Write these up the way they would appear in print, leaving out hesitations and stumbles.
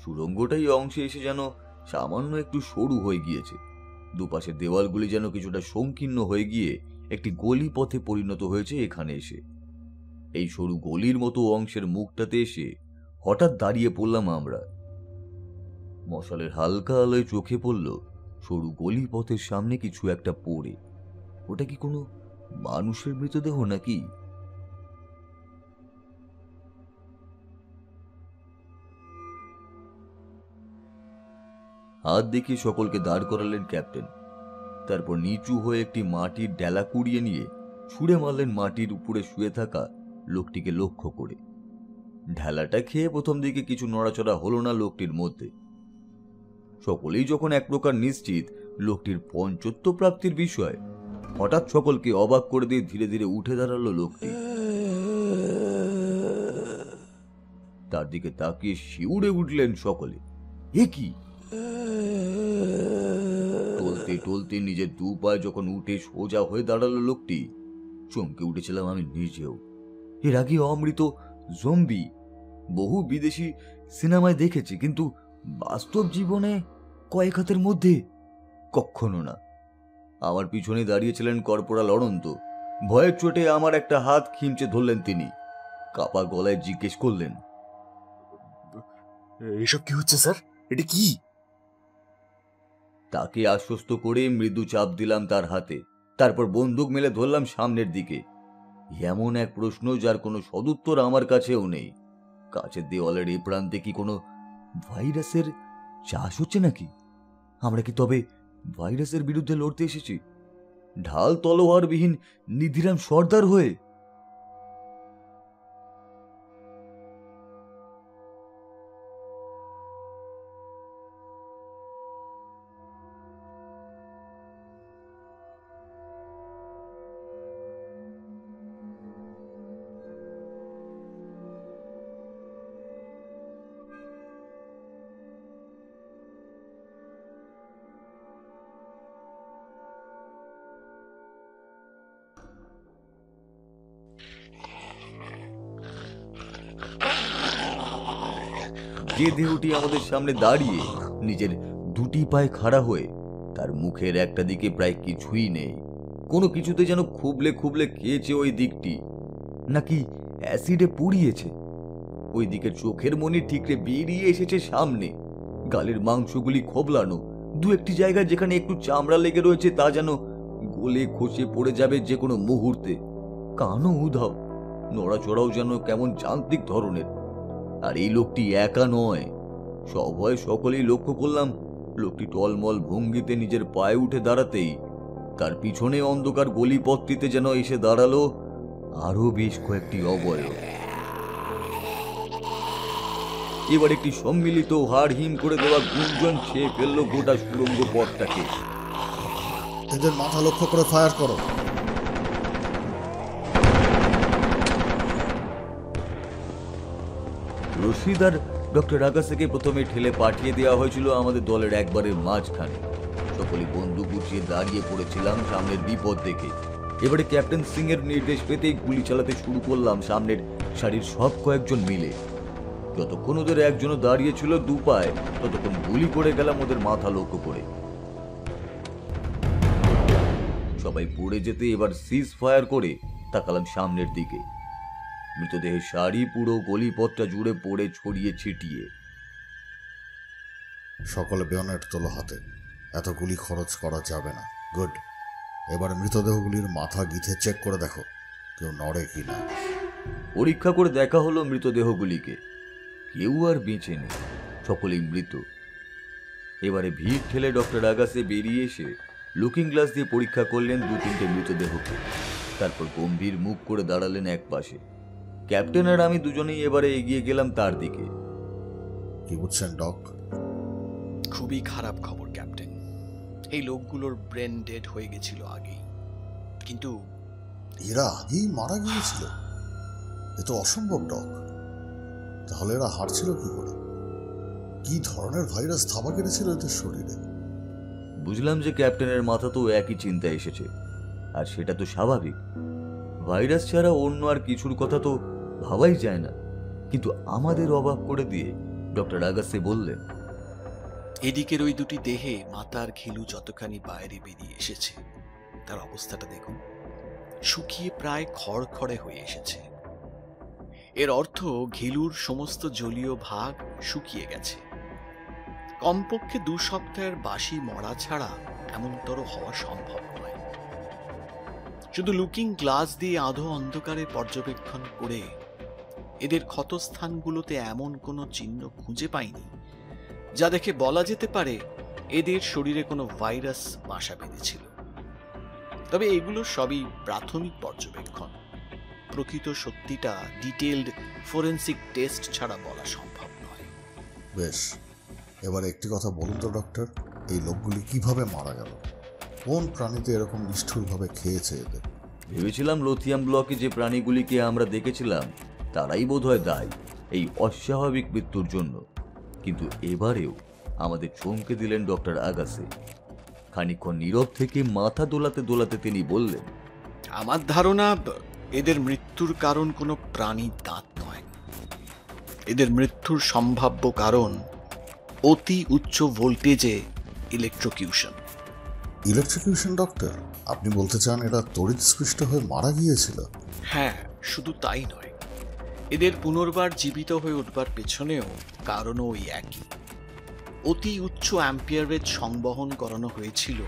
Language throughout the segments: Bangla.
সুড়ঙ্গটাই অংশে এসে যেন সামান্য একটু সরু হয়ে গিয়েছে। দুপাশের দেওয়ালগুলি যেন কিছুটা সংকীর্ণ হয়ে গিয়ে একটি গলি পথে পরিণত হয়েছে। এখানে এসে এই সরু গলির মতো অংশের মুখটাতে এসে হঠাৎ দাঁড়িয়ে পড়লাম আমরা। মশালের হালকা আলোয় চোখে পড়ল সরু গলি পথের সামনে কিছু একটা পড়ে। ওটা কি কোনো মানুষের মৃতদেহ নাকি? হাত দেখিয়ে সকলকে দাঁড় করালেন ক্যাপ্টেন। তারপর নিচু হয়ে একটি মাটির ডেলা কুড়িয়ে নিয়ে ছুঁড়ে মারলেন মাটির উপরে শুয়ে থাকা লোকটিকে লক্ষ্য করে। ঢেলাটা খেয়ে প্রথম দিকে কিছু নড়াচড়া হলো না লোকটির মধ্যে। সকলেই যখন এক প্রকার নিশ্চিত লোকটির পঞ্চত্ব প্রাপ্তির বিষয়, হঠাৎ সকলকে অবাক করে দিয়ে ধীরে ধীরে উঠে দাঁড়ালো লোকটি। তার দিকে তাকিয়ে শিউরে উঠলেন সকলে। এ কি! টলতে টলতে নিজের দু পায়ে যখন উঠে সোজা হয়ে দাঁড়ালো লোকটি, চমকে উঠেছিলাম আমি নিজেও। এর আগে অমৃত জম্বি বহু বিদেশি সিনেমায় দেখেছি, কিন্তু বাস্তব জীবনে কয়েক হাতের মধ্যে কখনো না। আমার পিছনে দাঁড়িয়েছিলেন কর্পোরাল অনন্ত। ভয়ের চোটে আমার একটা হাত খিমচে ধরলেন তিনি। কাপা গলায় জিজ্ঞেস করলেন, এসব কি হচ্ছে স্যার? এটা কি? তাকে আশ্বস্ত করে মৃদু চাপ দিলাম তার হাতে। তারপর বন্দুক মেলে ধরলাম সামনের দিকে। এমন এক প্রশ্ন যার কোনো সদুত্তর আমার কাছেও নেই। কাছের দেওয়ালের এই প্রান্তে কি কোনো ভাইরাসের চাষ হচ্ছে নাকি? আমরা কি তবে ভাইরাসের বিরুদ্ধে লড়তে এসেছি, ঢাল তলোয়ারবিহীন নিধিরাম সর্দার হয়ে? যে দেহটি আমাদের সামনে দাঁড়িয়ে নিজের দুটি পায়ে খাড়া হয়ে, তার মুখের একটা দিকে প্রায় কিছুই নেই। কোনো কিছুতে যেন খুবলে খুবলে খেয়েছে ওই দিকটি, নাকি অ্যাসিডে পুড়িয়েছে। ওই দিকের চোখের মনি ঠিকরে বেরিয়ে এসেছে সামনে। গালের মাংসগুলি খোবলানো, দু একটি জায়গায় যেখানে একটু চামড়া লেগে রয়েছে তা যেন গলে খসে পড়ে যাবে যে কোনো মুহূর্তে। কানও উধাও, নড়াচড়াও যেন কেমন যান্ত্রিক ধরনের। আর এই লোকটি একা নয়, সভয়ে সকলেই লক্ষ্য করলাম লোকটি টলমল ভঙ্গিতে নিজের পায়ে উঠে দাঁড়াতেই তার পিছনে অন্ধকার গলিপথটিতে যেন এসে দাঁড়ালো আরো বেশ কয়েকটি অবয়ব। এবার একটি সম্মিলিত হাড় হিম করে দেওয়া গুঞ্জন ছেয়ে ফেললো গোটা সুড়ঙ্গ পথটাকে। এদের মাথা লক্ষ্য করে ফায়ার করো। রশিদ আর ডক্টর আগাসাকে প্রথমে ঠেলে পাঠিয়ে দেওয়া হয়েছিল আমাদের দলের একবারের মাঝখানে। সকলে বন্দুক উঠিয়ে দাঁড়িয়ে পড়েছিলাম সামনের বিপদ দেখে। এবারে ক্যাপ্টেন সিং এর নির্দেশ পেতেই গুলি চালাতে শুরু করলাম সামনের সারির সব কয়েকজন মিলে। যতক্ষণ ওদের একজনও দাঁড়িয়ে ছিল দু পায়ে, ততক্ষণ গুলি করে গেলাম ওদের মাথা লক্ষ্য করে। সবাই পড়ে যেতে এবার সিজ ফায়ার করে তাকালাম সামনের দিকে। মৃতদেহের শাড়ি পুরো গলিপথটা জুড়ে পড়ে ছড়িয়ে ছিটিয়ে। সকলে বেয়নেট তোলো হাতে। এত গুলি খরচ করা যাবে না। গুড। এবার মৃতদেহগুলির মাথা গিথে চেক করে দেখো কেউ নড়ে কিনা। পরীক্ষা করে দেখা হলো মৃতদেহগুলিকে। কেউ আর বেঁচে নেই, সকলেই মৃত। এবারে ভিড় ঠেলে ডক্টর আগাসে বেরিয়ে এসে লুকিং গ্লাস দিয়ে পরীক্ষা করলেন দু তিনটে মৃতদেহকে। তারপর গম্ভীর মুখ করে দাঁড়ালেন এক পাশে। ক্যাপ্টেন আর আমি দুজনেই এবারে এগিয়ে গেলাম তার দিকে। কি বুঝছেন ডক? খুবই খারাপ খবর ক্যাপ্টেন। এই লোকগুলোর ব্রেন ডেড হয়ে গেছিল আগেই, কিন্তু এরা আগেই মারা গিয়েছিল? এ তো অসম্ভব ডক। তাহলে এরা হারছিল কি করে? কি ধরনের ভাইরাস থাবা কেটেছিল এদের শরীরে? বুঝলাম যে ক্যাপ্টেনের মাথা তো একই চিন্তা এসেছে, আর সেটা তো স্বাভাবিক। ভাইরাস ছাড়া অন্য আর কিছুর কথা তো ভাবাই যায় না। কিন্তু আমাদের অবাক করে দিয়ে ডক্টর আগাসে বললেন। এদিকের ওই দুটি দেহে মাথার ঘিলু যতখানি বাইরে বেরিয়ে এসেছে, তার অবস্থাটা দেখুন, শুকিয়ে প্রায় খড়খড়ে হয়ে এসেছে। এর অর্থ ঘিলুর সমস্ত জলীয় ভাগ শুকিয়ে গেছে। কমপক্ষে 2 সপ্তাহের বাসি মরা ছাড়া এমনতর হওয়া সম্ভব নয়। শুধু লুকিং গ্লাস দিয়ে আধো অন্ধকারে পর্যবেক্ষণ করে এদের ক্ষতস্থানগুলোতে এমন কোনো চিহ্ন খুঁজে পাইনি যা দেখে বলা যেতে পারে এদের শরীরে কোনো ভাইরাস বাসা বেঁধেছিল। তবে এগুলো সবই প্রাথমিক পর্যবেক্ষণ। প্রকৃত সত্যিটা ডিটেইলড ফরেনসিক টেস্ট ছাড়া বলা সম্ভব নয়। বেশ, এবার একটি কথা বলুন তো ডক্টর, এই লোকগুলি কিভাবে মারা গেল? কোন প্রাণীতে এরকম নিষ্ঠুরভাবে খেয়েছে এদের? ভেবেছিলাম লোথিয়াম ব্লকে যে প্রাণীগুলিকে আমরা দেখেছিলাম তারাই বোধহয় দায়ী এই অস্বাভাবিক মৃত্যুর জন্য, কিন্তু এবারেও আমাদের চমকে দিলেন ডক্টর আগাসে। খানিকক্ষণ নীরব থেকে মাথা দোলাতে দোলাতে তিনি বললেন, আমার ধারণা এদের মৃত্যুর কারণ কোনো প্রাণীর দাঁত নয়। এদের মৃত্যুর সম্ভাব্য কারণ অতি উচ্চ ভোল্টেজে ইলেকট্রোকিউশন। ইলেকট্রিকিউশন ডক্টর? আপনি বলতে চান এরা তড়িৎস্পৃষ্ট হয়ে মারা গিয়েছিল? হ্যাঁ, শুধু তাই নয়, এদের পুনর্বার জীবিত হয়ে উঠবার পেছনেও কারণও ওই একই। অতি উচ্চ অ্যাম্পিয়ারেজ সংবহন করানো হয়েছিল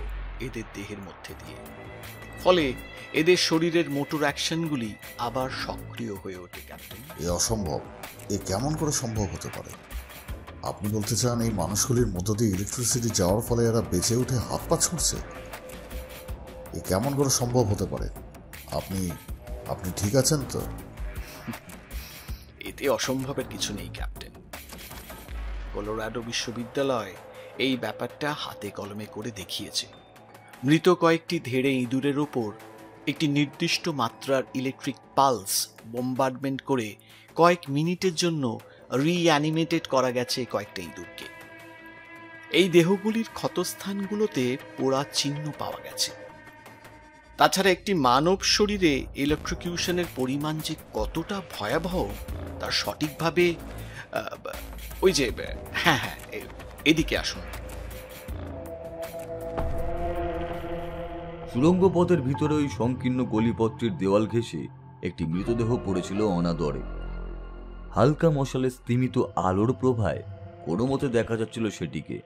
এদের দেহের মধ্যে দিয়ে, ফলে এদের শরীরের মোটর অ্যাকশনগুলি আবার সক্রিয় হয়ে ওঠে। ক্যাপ্টেন, এ অসম্ভব। এ কেমন করে সম্ভব হতে পারে? আপনি বলতে চান এই মানুষগুলির মধ্য দিয়ে ইলেকট্রিসিটি যাওয়ার ফলে এরা বেঁচে উঠে হাত পা ছুটছে? এ কেমন করে সম্ভব হতে পারে? আপনি ঠিক আছেন তো? এতে অসম্ভবের কিছু নেই ক্যাপ্টেন। কলোরাডো বিশ্ববিদ্যালয় এই ব্যাপারটা হাতে কলমে করে দেখিয়েছে। মৃত কয়েকটি ধেড়ে ইঁদুরের ওপর একটি নির্দিষ্ট মাত্রার ইলেকট্রিক পালস বোম্বার্ডমেন্ট করে কয়েক মিনিটের জন্য রিঅ্যানিমেটেড করা গেছে কয়েকটা ইঁদুরকে। এই দেহগুলির ক্ষতস্থানগুলোতে পোড়া চিহ্ন পাওয়া গেছে। তাছাড়া একটি মানব শরীরে ইলেকট্রিকিউশনের পরিমাণ যে কতটা ভয়াবহ তার সঠিকভাবে ওই যে হ্যাঁ, এদিকে আসুন। সুড়ঙ্গ পথের ভিতরে ওই সংকীর্ণ গলিপথটির দেওয়াল ঘেঁষে একটি মৃতদেহ পড়েছিল অনাদরে। হালকা মশালে স্তিমিত আলোর প্রভায় কোনো মতে দেখা যাচ্ছিল সেটিকে।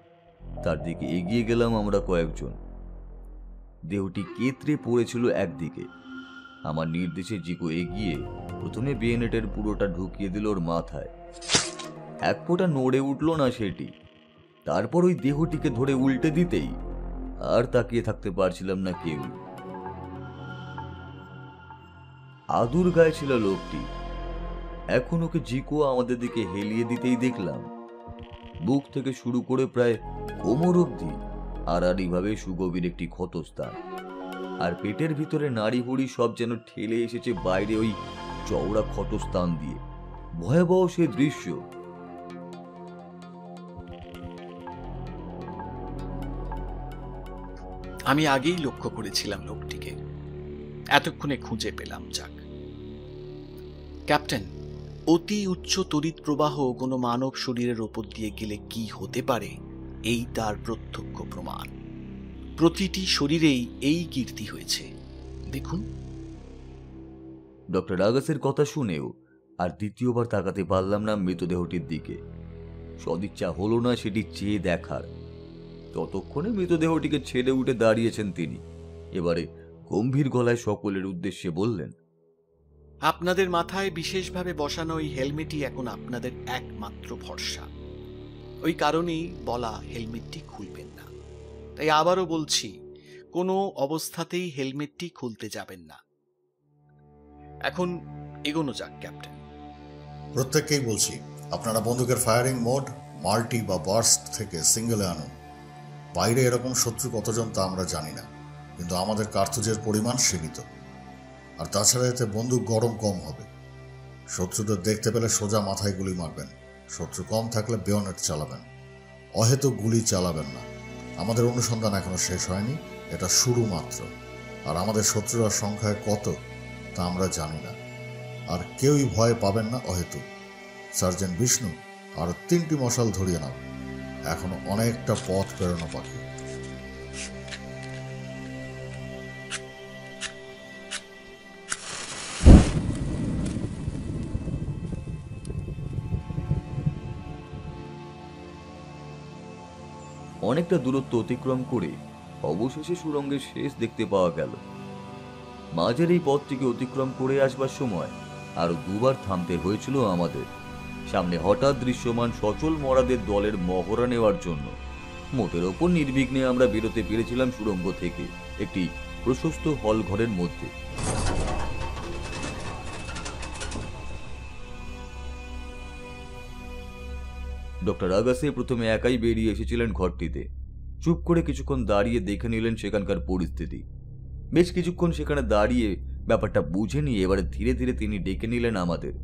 তার দিকে এগিয়ে গেলাম আমরা কয়েকজন। দেহটি কেতরে পড়েছিল একদিকে। আমার নির্দেশে জিকো এগিয়ে প্রথমে বেনেটের পুরোটা ঢুকিয়ে দিল ওর মাথায়। এক ফোঁটা নড়ে উঠল না সেটি। তারপর ওই দেহটিকে ধরে উল্টে দিতেই আর তাকিয়ে থাকতে পারছিলাম না কেউ। আদুর গায়ে ছিল লোকটি। এখন ওকে জিকো আমাদের দিকে হেলিয়ে দিতেই দেখলাম বুক থেকে শুরু করে প্রায় কোমর অবধি আড়াআড়িভাবে সুগভীর একটি ক্ষতস্থান, আর পেটের ভিতরে নাড়ি হুড়ি সব যেন ঠেলে এসেছে বাইরে ওই চওড়া ক্ষতস্থান দিয়ে। ভয়াবহ সে দৃশ্য। আমি আগেই লক্ষ্য করেছিলাম লোকটিকে, এতক্ষণে খুঁজে পেলাম। যাক ক্যাপ্টেন, অতি উচ্চ তড়িৎ প্রবাহ কোনো মানব শরীরের ওপর দিয়ে গেলে কি হতে পারে এই তার প্রত্যক্ষ প্রমাণ। প্রতিটি শরীরেই এই কীর্তি হয়েছে, দেখুন। ডক্টর আগাসের কথা শুনেও আর দ্বিতীয়বার তাকাতে পারলাম না মৃতদেহটির দিকে। সদিচ্ছা হলো না সেটি চেয়ে দেখার। ততক্ষণে মৃতদেহটিকে ছেড়ে উঠে দাঁড়িয়েছেন তিনি। এবারে গম্ভীর গলায় সকলের উদ্দেশ্যে বললেন, আপনাদের মাথায় বিশেষভাবে বসানো ওই হেলমেটই এখন আপনাদের একমাত্র ভরসা। ওই কারণেই বলা হেলমেটটি খুলবেন না। তাই আবারও বলছি, কোনো অবস্থাতেই হেলমেটটি খুলতে যাবেন না। এখন এগোনো যাক ক্যাপ্টেন। প্রত্যেককেই বলছি, আপনারা বন্দুকের ফায়ারিং মোড মাল্টি বা বার্স্ট থেকে সিঙ্গেলে আনুন। বাইরে এরকম শত্রু কতজন তা আমরা জানি না, কিন্তু আমাদের কার্তুজের পরিমাণ সীমিত। আর তাছাড়া এতে বন্দুক গরম কম হবে। শত্রুদের দেখতে পেলে সোজা মাথায় গুলি মারবেন। শত্রু কম থাকলে বেয়নেট চালাবেন। অহেতুক গুলি চালাবেন না। আমাদের অনুসন্ধান এখনো শেষ হয়নি, এটা শুরু মাত্র। আর আমাদের শত্রুরা সংখ্যায় কত তা আমরা জানি না। আর কেউই ভয় পাবেন না অহেতুক। সার্জেন্ট বিষ্ণু, আর 3টি মশাল ধরিয়ে নাও। এখনো অনেকটা পথ পেরোনো বাকি। অনেকটা দূরত্ব অতিক্রম করে অবশেষে সুড়ঙ্গের শেষ দেখতে পাওয়া গেল। মাঝের এই পথটিকে অতিক্রম করে আসবার সময় আরো দুবার থামতে হয়েছিল আমাদের। সামনে হঠাৎ দৃশ্যমান সচল মরাদের দলের মহড়া নেওয়ার জন্য। মোটের ওপর নির্বিঘ্নে আমরা বেরোতে পেরেছিলাম সুড়ঙ্গ থেকে একটি প্রশস্ত হল ঘরের মধ্যে। ডক্টর আগাসে প্রথমে একাই বেরিয়ে এসেছিলেন ঘরটিতে। চুপ করে কিছুক্ষণ দাঁড়িয়ে দেখে নিলেন সেখানকার পরিস্থিতি। বেশ কিছুক্ষণ সেখানে দাঁড়িয়ে ব্যাপারটা বুঝে নিয়ে এবারে ধীরে ধীরে তিনি ডেকে নিলেন আমাদের।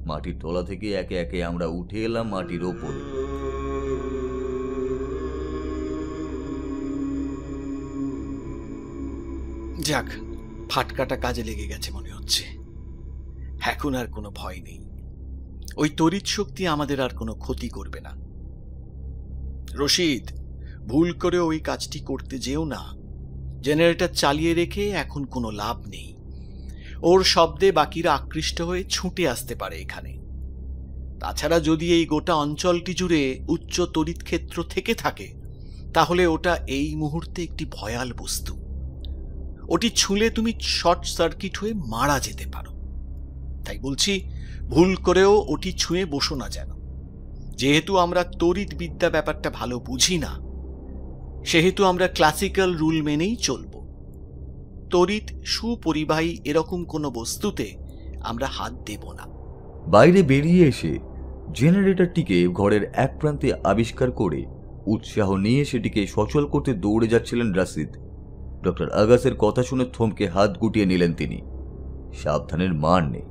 মাটির তলা থেকে একে একে আমরা উঠে এলাম মাটির ওপরে। যাক, ফাটকাটা কাজে লেগে গেছে মনে হচ্ছে। এখন আর কোনো ভয় নেই। ওই তড়িৎ শক্তি আমাদের আর কোনো ক্ষতি করবে না। রশিদ, ভুল করে ওই কাজটি করতে যেও না। জেনারেটর চালিয়ে রেখে এখন কোনো লাভ নেই। ওর শব্দে বাকিরা আকৃষ্ট হয়ে ছুটে আসতে পারে এখানে। তাছাড়া যদি এই গোটা অঞ্চলটি জুড়ে উচ্চ তড়িৎ ক্ষেত্র থেকে থাকে, তাহলে ওটা এই মুহূর্তে একটি ভয়াল বস্তু। ওটি ছুঁলে তুমি শর্ট সার্কিট হয়ে মারা যেতে পারো। তাই বলছি, ভুল করেও ওটি ছুঁয়ে বসো না যেন। যেহেতু আমরা তড়িৎ বিদ্যা ব্যাপারটা ভালো বুঝি না, সেহেতু আমরা ক্লাসিক্যাল রুল মেনেই চলব। তড়িৎ সুপরিবাহী এরকম কোনো বস্তুতে আমরা হাত দেব না। বাইরে বেরিয়ে এসে জেনারেটরটিকে ঘরের এক প্রান্তে আবিষ্কার করে উৎসাহ নিয়ে সেটিকে সচল করতে দৌড়ে যাচ্ছিলেন রাশিদ। ডক্টর আগাসের কথা শুনে থমকে হাত গুটিয়ে নিলেন তিনি। সাবধানের মান নেই।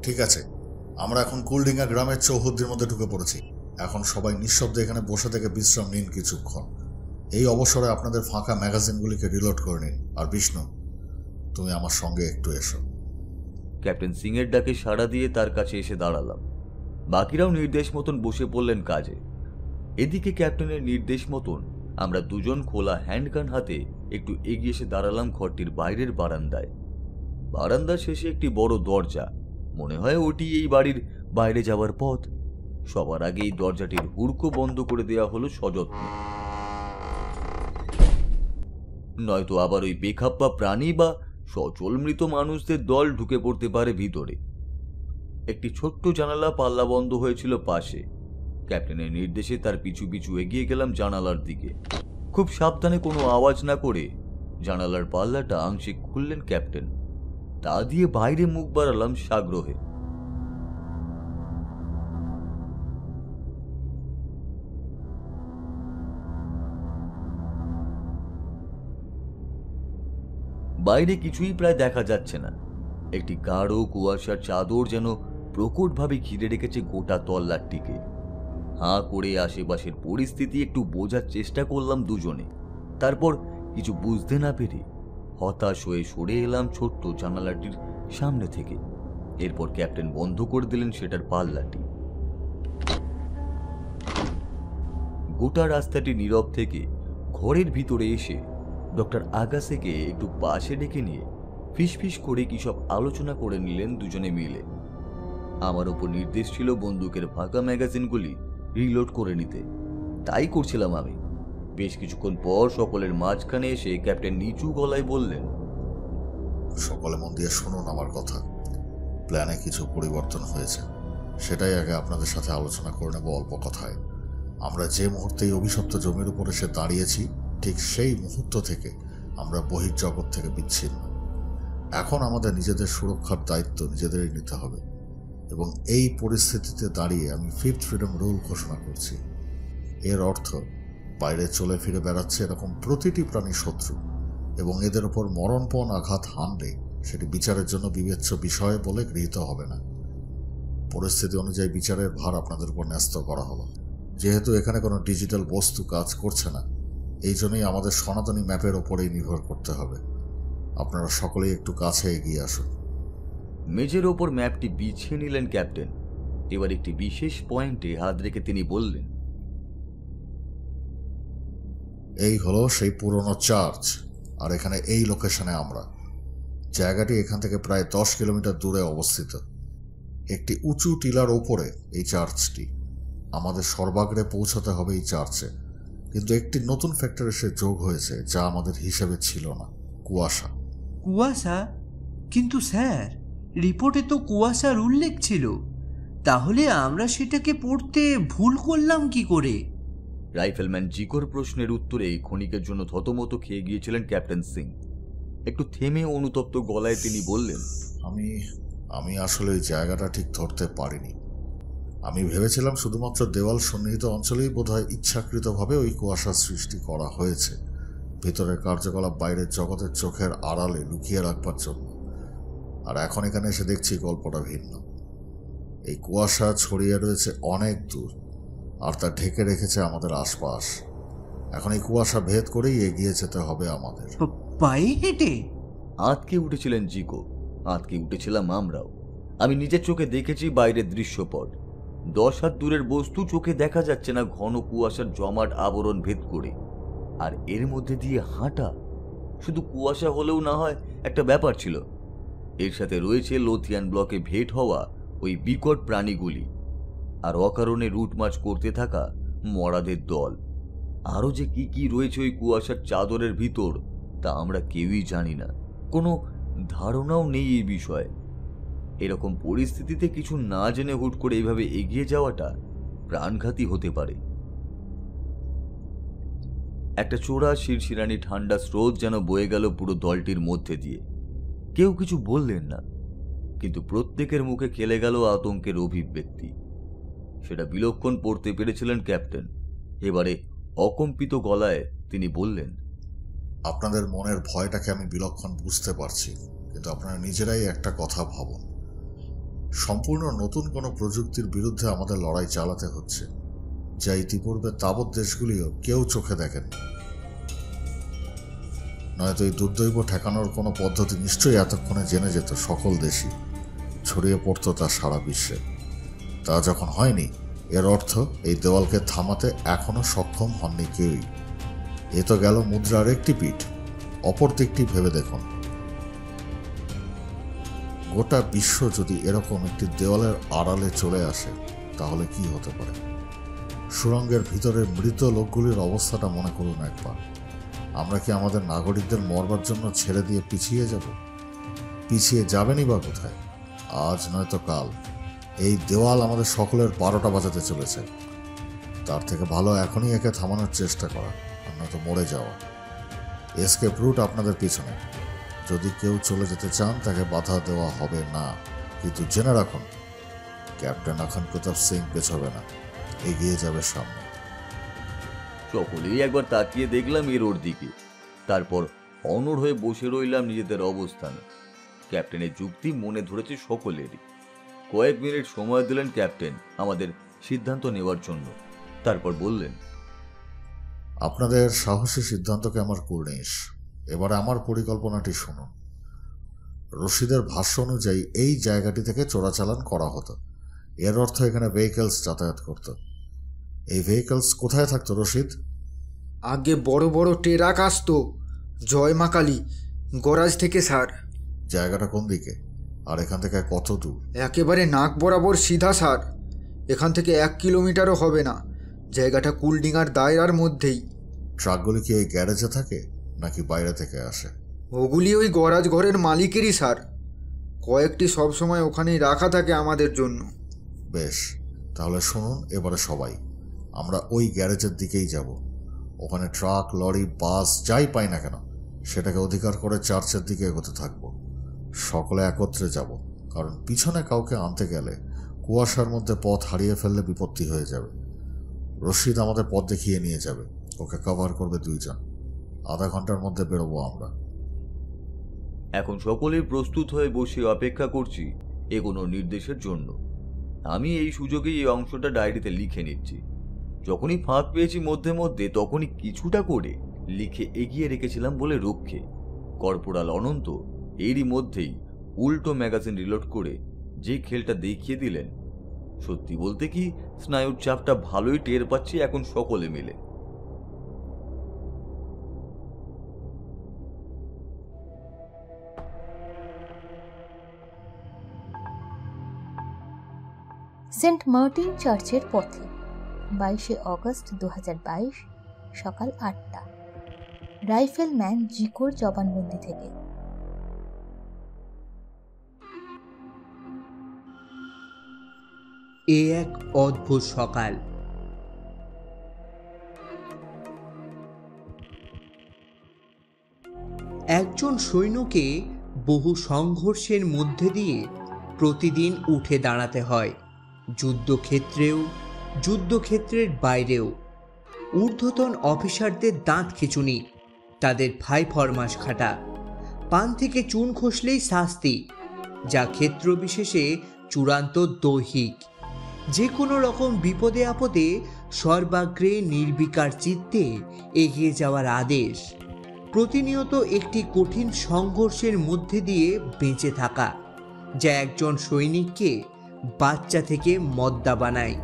ঠিক আছে, আমরা এখন কুলডিঙ্গা গ্রামের চৌহদ্দির মধ্যে ঢুকে পড়েছি। এখন সবাই নিঃশব্দে এখানে বসে থেকে বিশ্রাম নিন কিছুক্ষণ। এই অবসরে আপনাদের ফাঁকা ম্যাগাজিনগুলিকে রিলোড করে নিন। আর বিষ্ণু, তুমি আমার সঙ্গে একটু এসো। ক্যাপ্টেন সিং এর ডাকে সাড়া দিয়ে তার কাছে এসে দাঁড়ালাম। বাকিরাও নির্দেশ মতন বসে পড়লেন কাজে। এদিকে ক্যাপ্টেনের নির্দেশ মতন আমরা দুজন খোলা হ্যান্ডগান হাতে একটু এগিয়ে এসে দাঁড়ালাম ঘরটির বাইরের বারান্দায়। বারান্দার শেষে একটি বড় দরজা। মনে হয় ওটি এই বাড়ির বাইরে যাওয়ার পথ। সবার আগে এই দরজাটির হুড়কো বন্ধ করে দেওয়া হলো সযত্নে। নয়তো আবার ওই বেখাপ্পা প্রাণী বা সচল মৃত মানুষদের দল ঢুকে পড়তে পারে ভিতরে। একটি ছোট্ট জানালা পাল্লা বন্ধ হয়েছিল পাশে। ক্যাপ্টেনের নির্দেশে তার পিছু পিছু এগিয়ে গেলাম জানালার দিকে। খুব সাবধানে কোনো আওয়াজ না করে জানালার পাল্লাটা আংশিক খুললেন ক্যাপ্টেন। তা দিয়ে বাইরে মুখ বাড়ালাম সাগ্রহে। বাইরে কিছুই প্রায় দেখা যাচ্ছে না। একটি গাঢ় কুয়াশার চাদর যেন প্রকটভাবে ঘিরে রেখেছে গোটা তল্লাটটিকে। হাঁ করে আশেপাশের পরিস্থিতি একটু বোঝার চেষ্টা করলাম দুজনে। তারপর কিছু বুঝতে না পেরে হতাশ হয়ে সরে এলাম ছোট্ট জানালাটির সামনে থেকে। এরপর ক্যাপ্টেন বন্ধ করে দিলেন সেটার পাল্লাটি। গোটা রাস্তাটি নীরব থেকে ঘরের ভিতরে এসে ডক্টর আগাসেকে একটু পাশে ডেকে নিয়ে ফিসফিস করে কি সব আলোচনা করে নিলেন দুজনে মিলে। আমার ওপর নির্দেশ ছিল বন্দুকের ফাঁকা ম্যাগাজিনগুলি রিলোড করে নিতে। তাই করছিলাম আমি। বেশ কিছুক্ষণ পর সকলের মাঝখানে এসে ক্যাপ্টেন নিচু গলায় বললেন, সকলে মন দিয়ে শুনুন আমার কথা। প্ল্যানে কিছু পরিবর্তন হয়েছে, সেটাই আগে আপনাদের সাথে আলোচনা করে নেব অল্প কথায়। আমরা যে মুহূর্তে এই অভিশপ্ত জমির উপর এসে দাঁড়িয়েছি, ঠিক সেই মুহূর্ত থেকে আমরা বহির্জগৎ থেকে বিচ্ছিন্ন। এখন আমাদের নিজেদের সুরক্ষার দায়িত্ব নিজেদেরই নিতে হবে। এবং এই পরিস্থিতিতে দাঁড়িয়ে আমি 5th ফ্রিডম রুল ঘোষণা করছি। এর অর্থ, বাইরে চলে ফিরে বেড়াচ্ছে এরকম প্রতিটি প্রাণী শত্রু, এবং এদের ওপর মরণপণ আঘাত হানলে সেটি বিচারের জন্য বিবেচ্য বিষয় বলে গৃহীত হবে না। পরিস্থিতি অনুযায়ী বিচারের ভার আপনাদের উপর ন্যস্ত করা হলো। যেহেতু এখানে কোনো ডিজিটাল বস্তু কাজ করছে না, এই জন্যই আমাদের সনাতনী ম্যাপের ওপরেই নির্ভর করতে হবে। আপনারা সকলেই একটু কাছে এগিয়ে আসুন। মেঝের ওপর ম্যাপটি বিছিয়ে নিলেন ক্যাপ্টেন। এবার একটি বিশেষ পয়েন্টে হাত রেখে তিনি বললেন, এই হলো সেই পুরনো চার্চ, আর এখানে এই লোকেশনে আমরা। জায়গাটি এখান থেকে প্রায় 10 কিলোমিটার দূরে অবস্থিত। একটি উঁচু টিলার ওপরে এই চার্চটি। আমাদের সর্বাগ্রে পৌঁছাতে হবে এই চার্চে, কিন্তু একটি নতুন ফ্যাক্টর এসে যোগ হয়েছে যা আমাদের হিসেবে ছিল না, কুয়াশা। কুয়াশা? কিন্তু স্যার, রিপোর্টে তো কুয়াশার উল্লেখ ছিল। তাহলে আমরা সেটাকে পড়তে ভুল করলাম কি করে? রাইফেলম্যান জিকোর প্রশ্নের উত্তরে ক্ষণিকের জন্য থতমত খেয়ে গিয়েছিলেন ক্যাপ্টেন সিং। একটু থেমে অনুতপ্ত গলায় তিনি বললেন, আমি আসলে এই জায়গাটা ঠিক ধরতে পারিনি। আমি ভেবেছিলাম শুধুমাত্র দেওয়াল সন্নিহিত অঞ্চলেই বোধহয় ইচ্ছাকৃতভাবে ওই কুয়াশার সৃষ্টি করা হয়েছে, ভেতরের কার্যকলাপ বাইরের জগতের চোখের আড়ালে লুকিয়ে রাখবার জন্য। আর এখন এখানে এসে দেখছি গল্পটা ভিন্ন। এই কুয়াশা ছড়িয়ে রয়েছে অনেক দূর, আর তা ঢেকে রেখেছে আমাদের আশপাশ। এখন এই কুয়াশা ভেদ করেই এগিয়ে যেতে হবে আমাদের। পায়ে হেঁটে? আঁতকে উঠেছিলেন জিকো, আঁতকে উঠেছিলাম আমরাও। আমি নিজের চোখে দেখেছি বাইরের দৃশ্যপট। 10 হাত দূরের বস্তু চোখে দেখা যাচ্ছে না ঘন কুয়াশার জমাট আবরণ ভেদ করে। আর এর মধ্যে দিয়ে হাঁটা শুধু কুয়াশা হলেও না হয় একটা ব্যাপার ছিল। এর সাথে রয়েছে লোথিয়ান ব্লকে ভেট হওয়া ওই বিকট প্রাণীগুলি, আর অকারণে রুট মার্চ করতে থাকা মরাদের দল। আরও যে কি কি রয়েছে ওই কুয়াশার চাদরের ভিতর তা আমরা কেউই জানি না, কোনো ধারণাও নেই এই বিষয়ে। এরকম পরিস্থিতিতে কিছু না জেনে হুট করে এইভাবে এগিয়ে যাওয়াটা প্রাণঘাতী হতে পারে। একটা চোরা শিরশিরানি ঠান্ডা স্রোত যেন বয়ে গেল পুরো দলটির মধ্যে দিয়ে। কেউ কিছু বললেন না, কিন্তু প্রত্যেকের মুখে খেলে গেল আতঙ্কের অভিব্যক্তি। সেটা বিলক্ষণ পড়তে পেরেছিলেন ক্যাপ্টেন। এবারে অকম্পিত গলায় তিনি বললেন, আপনাদের মনের ভয়টাকে আমি বিলক্ষণ বুঝতে পারছি, কিন্তু আপনারা নিজেরাই একটা কথা ভাবুন। সম্পূর্ণ নতুন কোনো প্রযুক্তির বিরুদ্ধে আমাদের লড়াই চালাতে হচ্ছে, যা ইতিপূর্বে তাবৎ দেশগুলিও কেউ চোখে দেখেন। নয়তো এই দুর্দৈব ঠেকানোর কোনো পদ্ধতি নিশ্চয়ই এতক্ষণে জেনে যেত সকল দেশই, ছড়িয়ে পড়তো তা সারা বিশ্বে। তা যখন হয়নি, এর অর্থ এই দেওয়ালকে থামাতে এখনো সক্ষম হননি কেউই। এ তো গেল মুদ্রার একটি পিঠ, অপর দিকটি ভেবে দেখুন। গোটা বিশ্ব যদি এরকম একটি দেওয়ালের আড়ালে চলে আসে, তাহলে কি হতে পারে? সুড়ঙ্গের ভিতরের মৃত লোকগুলির অবস্থাটা মনে করুন একবার। আমরা কি আমাদের নাগরিকদের মরবার জন্য ছেড়ে দিয়ে পিছিয়ে যাব? পিছিয়ে যাবেনই বা কোথায়? আজ নয়তো কাল এই দেওয়াল আমাদের সকলের 12টা বাজাতে চলেছে। তার থেকে ভালো এখনই একে থামানোর চেষ্টা করা, আর নয়তো মরে যাওয়া। এসকেপ রুট আপনাদের পিছনে। যদি কেউ চলে যেতে চান, তাকে বাধা দেওয়া হবে না, কিন্তু জেনে রাখুন, ক্যাপ্টেন অখন প্রতাপ সিং পেছবে না, এগিয়ে যাবে সামনে। সকলেই একবার তাকিয়ে দেখলাম এর ওর দিকে, তারপর অনড় হয়ে বসে রইলাম নিজেদের অবস্থানে। ক্যাপ্টেনের যুক্তি মনে ধরেছে সকলেরই। কয়েক মিনিট সময় দিলেন ক্যাপ্টেন আমাদের সিদ্ধান্ত নেওয়ার জন্য। তারপর বললেন, আপনাদের সাহসী সিদ্ধান্তকে আমার কুর্নিশ। এবারে আমার পরিকল্পনাটি শুনুন। রশিদের ভাষ্য অনুযায়ী এই জায়গাটি থেকে চোরাচালান করা হতো। এর অর্থ এখানে ভেহিকলস যাতায়াত করত। এই ভেহিকলস কোথায় থাকতো রশিদ? আগে বড় বড় ট্রাক আসতো জয় মা কালী গরাজ থেকে স্যার। জায়গাটা কোন দিকে, আর এখান থেকে কত দূর? একেবারে নাক বরাবর সিধা স্যার। এখান থেকে 1 কিলোমিটারও হবে না। জায়গাটা কুলডিঙার দায়রার মধ্যেই। ট্রাকগুলি কি ওই গ্যারেজে থাকে নাকি বাইরে থেকে আসে? ওগুলি ওই গরাজ ঘরের মালিকেরই স্যার। কয়েকটি সবসময় ওখানেই রাখা থাকে আমাদের জন্য। বেশ, তাহলে শুনুন এবারে সবাই। আমরা ওই গ্যারেজের দিকেই যাব। ওখানে ট্রাক, লরি, বাস যাই পাই না কেন, সেটাকে অধিকার করে চার্চের দিকে এগোতে থাকব। সকলে একত্রে যাব, কারণ পিছনে কাউকে আনতে গেলে কুয়াশার মধ্যে পথ হারিয়ে ফেললে বিপত্তি হয়ে যাবে। রশিদ আমাদের পথ দেখিয়ে নিয়ে যাবে, ওকে কভার করবে 2 জন। আধা ঘন্টার মধ্যে বেরোবো আমরা। এখন সকলেই প্রস্তুত হয়ে বসে অপেক্ষা করছি এগোনোর নির্দেশের জন্য। আমি এই সুযোগেই এই অংশটা ডায়েরিতে লিখে নিচ্ছি। যখনই ফাঁক পেয়েছি মধ্যে মধ্যে, তখনই কিছুটা করে লিখে এগিয়ে রেখেছিলাম বলে রক্ষে। কর্পোরাল অনন্ত এরই মধ্যেই উল্টো ম্যাগাজিন রিলোড করে যে খেলটা দেখিয়ে দিলেন, সত্যি বলতে কি স্নায়ুর চাপটা ভালোই টের পাচ্ছি এখন সকলে মিলে। সেন্ট মার্টিন চার্চের পথে 22শে অগস্ট 2022 সকাল 8টা। রাইফেলম্যান জিকোর জবানবন্দি থেকে। এ এক অদ্ভুত সকাল। একজন সৈন্যকে বহু সংঘর্ষের মধ্যে দিয়ে প্রতিদিন উঠে দাঁড়াতে হয়, যুদ্ধক্ষেত্রেও যুদ্ধক্ষেত্রের বাইরেও। ঊর্ধ্বতন অফিসারদের দাঁত খিঁচুনি, তাদের ভাই ফরমাস খাটা, পান থেকে চুন খসলেই শাস্তি, যা ক্ষেত্র বিশেষে চূড়ান্ত দৈহিক। যে কোনো রকম বিপদে আপদে সর্বাগ্রে নির্বিকার চিত্তে এগিয়ে যাওয়ার আদেশ। প্রতিনিয়ত একটি কঠিন সংঘর্ষের মধ্যে দিয়ে বেঁচে থাকা, যা একজন সৈনিককে বাচ্চা থেকে মদ্দা বানায়।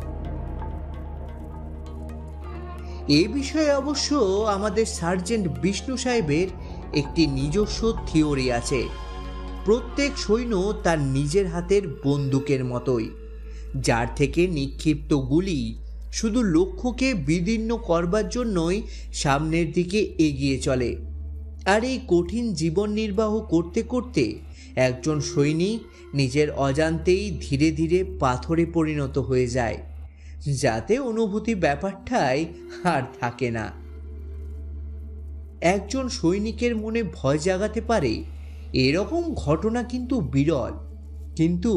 এ বিষয়ে অবশ্য আমাদের সার্জেন্ট বিষ্ণু সাহেবের একটি নিজস্ব থিওরি আছে। প্রত্যেক সৈন্য তার নিজের হাতের বন্দুকের মতোই, যার থেকে নিক্ষিপ্ত গুলি শুধু লক্ষ্যকে বিদীর্ণ করবার জন্যই সামনের দিকে এগিয়ে চলে। আর এই কঠিন জীবন নির্বাহ করতে করতে একজন সৈনিক নিজের অজান্তেই ধীরে ধীরে পাথরে পরিণত হয়ে যায়, যাতে অনুভূতি ব্যাপারটাই আর থাকে না। একজন সৈনিকের মনে ভয় জাগাতে পারে এরকম ঘটনা কিন্তু বিরল। কিন্তু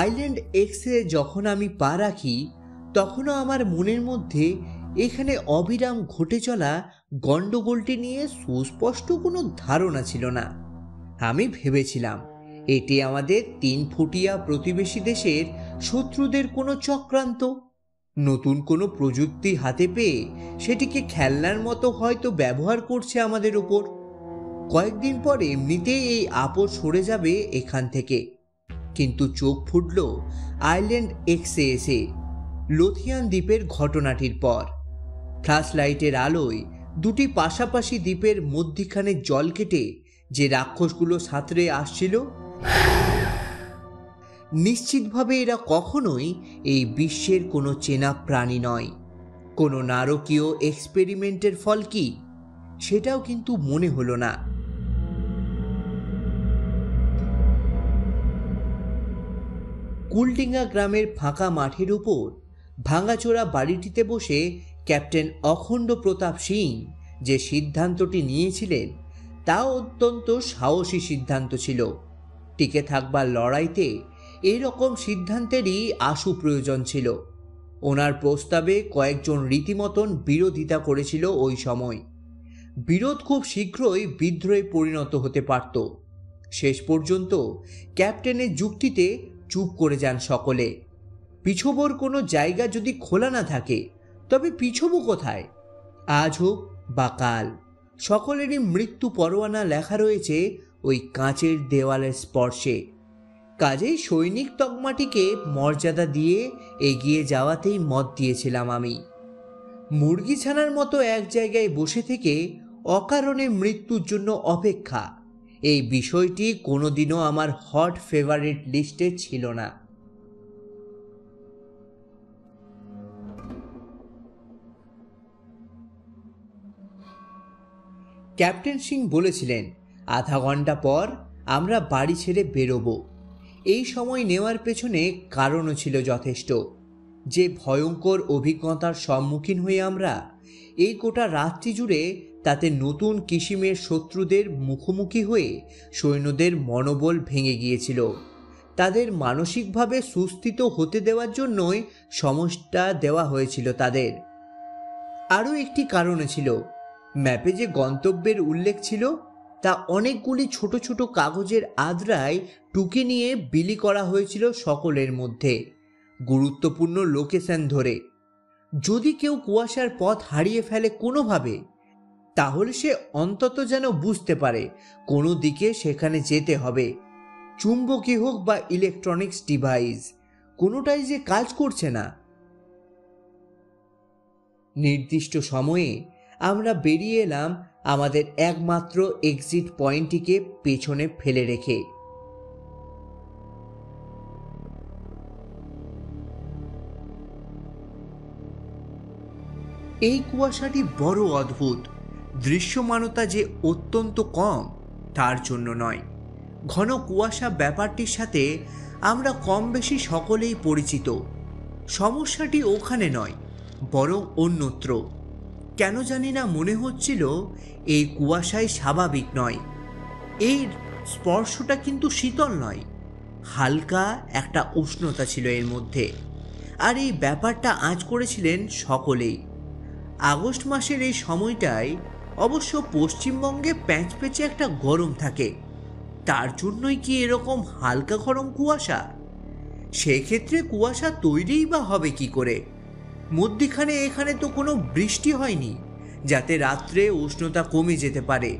আইল্যান্ড এক্সে যখন আমি পা রাখি, তখনও আমার মনের মধ্যে এখানে অবিরাম ঘটে চলা গণ্ডগোলটি নিয়ে সুস্পষ্ট কোনো ধারণা ছিল না। আমি ভেবেছিলাম এটি আমাদের 3 ফুটিয়া প্রতিবেশী দেশের শত্রুদের কোনো চক্রান্ত। নতুন কোনো প্রযুক্তি হাতে পেয়ে সেটিকে খেলনার মতো হয়তো ব্যবহার করছে আমাদের উপর। কয়েকদিন পর এমনিতেই এই আপদ সরে যাবে এখান থেকে। কিন্তু চোখ ফুটল আইল্যান্ড এক্সে এসে, লোথিয়ান দ্বীপের ঘটনাটির পর। ফ্ল্যাশ লাইটের আলোয় দুটি পাশাপাশি দ্বীপের মধ্যিখানে জল কেটে যে রাক্ষসগুলো সাঁতরে আসছিল, নিশ্চিতভাবে এরা কখনোই এই বিশ্বের কোনো চেনা প্রাণী নয়। কোনো নারকীয় এক্সপেরিমেন্টের ফল কি, সেটাও কিন্তু মনে হলো না। কুলডিঙ্গা গ্রামের ফাঁকা মাঠের উপর ভাঙাচোরা বাড়িটিতে বসে ক্যাপ্টেন অখণ্ড প্রতাপ সিং যে সিদ্ধান্তটি নিয়েছিলেন, তা অত্যন্ত সাহসী সিদ্ধান্ত ছিল। টিকে থাকবার লড়াইতে এরকম সিদ্ধান্তেরই আশু প্রয়োজন ছিল। ওনার প্রস্তাবে কয়েকজন রীতিমতন বিরোধিতা করেছিল ওই সময়। বিরোধ খুব শীঘ্রই বিদ্রোহে পরিণত হতে পারত। শেষ পর্যন্ত ক্যাপ্টেনের যুক্তিতে চুপ করে যান সকলে। পিছবর কোনো জায়গা যদি খোলা না থাকে, তবে পিছবো কোথায়? আজ হোক বা কাল, সকলেরই মৃত্যু পরোয়ানা লেখা রয়েছে ওই কাঁচের দেওয়ালের স্পর্শে। কাজেই সৈনিক তকমাটিকে মর্যাদা দিয়ে এগিয়ে যাওয়াতেই মত দিয়েছিলাম আমি। মুরগি ছানার মতো এক জায়গায় বসে থেকে অকারণে মৃত্যুর জন্য অপেক্ষা, এই বিষয়টি কোনোদিনও আমার হট ফেভারিট লিস্টে ছিল না। ক্যাপ্টেন সিং বলেছিলেন আধা ঘন্টা পর আমরা বাড়ি ছেড়ে বেরোবো। এই সময় নেওয়ার পেছনে কারণও ছিল যথেষ্ট। যে ভয়ঙ্কর অভিজ্ঞতার সম্মুখীন হয়ে আমরা এই গোটা রাত্রি জুড়ে, তাতে নতুন কিসিমের শত্রুদের মুখোমুখি হয়ে সৈন্যদের মনোবল ভেঙে গিয়েছিল। তাদের মানসিকভাবে সুস্থিত হতে দেওয়ার জন্যই সময়টা দেওয়া হয়েছিল তাদের। আরও একটি কারণ ছিল, ম্যাপে যে গন্তব্যের উল্লেখ ছিল তা অনেকগুলি ছোট ছোট কাগজের আদ্রায় টুকে নিয়ে বিলি করা হয়েছিল সকলের মধ্যে, গুরুত্বপূর্ণ লোকেশন ধরে। যদি কেউ কুয়াশার পথ হারিয়ে ফেলে কোনোভাবে, তাহলে সে অন্তত যেন বুঝতে পারে কোনো দিকে সেখানে যেতে হবে। চুম্বকী হোক বা ইলেকট্রনিক্স ডিভাইস, কোনোটাই যে কাজ করছে না। নির্দিষ্ট সময়ে আমরা বেরিয়ে এলাম আমাদের একমাত্র এক্সিট পয়েন্টটিকে পেছনে ফেলে রেখে। এই কুয়াশাটি বড় অদ্ভুত। দৃশ্যমানতা যে অত্যন্ত কম তার জন্য নয়, ঘন কুয়াশা ব্যাপারটির সাথে আমরা কম বেশি সকলেই পরিচিত। সমস্যাটি ওখানে নয়, বরং অন্যত্র। কেন জানি না মনে হচ্ছিল এই কুয়াশায় স্বাভাবিক নয়। এই স্পর্শটা কিন্তু শীতল নয়, হালকা একটা উষ্ণতা ছিল এর মধ্যে। আর এই ব্যাপারটা আঁচ করেছিলেন সকলেই। আগস্ট মাসের এই সময়টায় অবশ্য পশ্চিমবঙ্গে প্যাঁচপেঁচে একটা গরম থাকে, তার জন্যই কি এরকম হালকা গরম কুয়াশা? সেক্ষেত্রে কুয়াশা তৈরিই বা হবে কি করে? মধ্যিখানে এখানে তো কোনো বৃষ্টি হয়নি যাতে রাত্রে উষ্ণতা কমে যেতে পারে।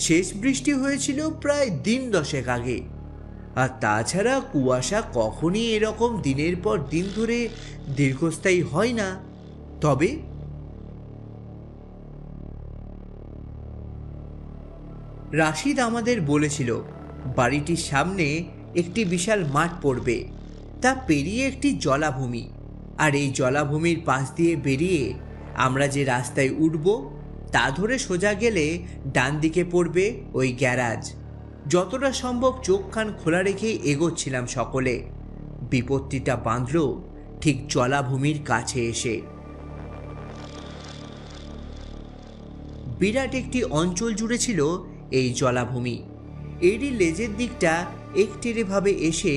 শেষ বৃষ্টি হয়েছিল প্রায় দিন 10 আগে। আর তাছাড়া কুয়াশা কখনই এরকম দিনের পর দিন ধরে দীর্ঘস্থায়ী হয় না। তবে রাশিদ আমাদের বলেছিল বাড়িটির সামনে একটি বিশাল মাঠ পড়বে, তা পেরিয়ে একটি জলাভূমি, আর এই জলাভূমির পাশ দিয়ে বেরিয়ে আমরা যে রাস্তায় উঠব তা ধরে সোজা গেলে ডান দিকে পড়বে ওই গ্যারাজ। যতটা সম্ভব চোখ কান খোলা রেখেই এগোচ্ছিলাম সকলে। বিপত্তিটা বাঁধল ঠিক জলাভূমির কাছে এসে। বিরাট একটি অঞ্চল জুড়ে ছিল এই জলাভূমি। এরই লেজের দিকটা একটিরেভাবে এসে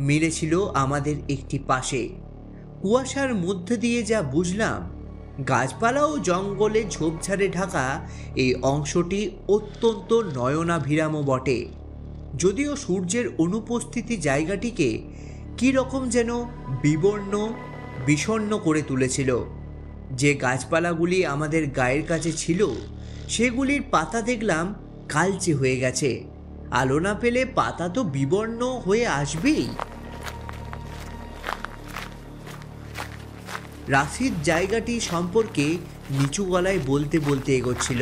মিলেছিল আমাদের একটি পাশে। কুয়াশার মধ্যে দিয়ে যা বুঝলাম, গাছপালা ও জঙ্গলে ঝোপঝাড়ে ঢাকা এই অংশটি অত্যন্ত নয়নাভিরাম বটে। যদিও সূর্যের অনুপস্থিতি জায়গাটিকে কী রকম যেন বিবর্ণ বিষণ্ণ করে তুলেছিল। যে গাছপালাগুলি আমাদের গায়ের কাছে ছিল সেগুলির পাতা দেখলাম কালচে হয়ে গেছে। আলো না পেলে পাতা তো বিবর্ণ হয়ে আসবেই। রাশিদ জায়গাটি সম্পর্কে নিচু গলায় বলতে বলতে এগোচ্ছিল।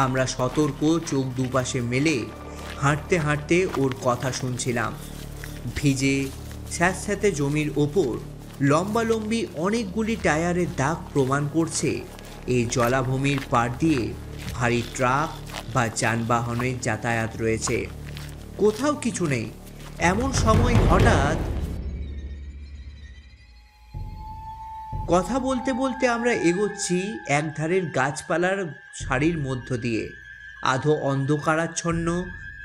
আমরা সতর্ক চোখ দুপাশে মেলে হাঁটতে হাঁটতে ওর কথা শুনছিলাম। ভিজে স্যাঁতস্যাঁতে জমির ওপর লম্বালম্বি অনেকগুলি টায়ারের দাগ প্রমাণ করছে এই জলাভূমির পাড় দিয়ে ভারী ট্রাক বা যানবাহনের যাতায়াত রয়েছে। কোথাও কিছু নেই। এমন সময় হঠাৎ কথা বলতে বলতে আমরা এগোচ্ছি একধারের গাছপালার সারির মধ্য দিয়ে। আধো অন্ধকারাচ্ছন্ন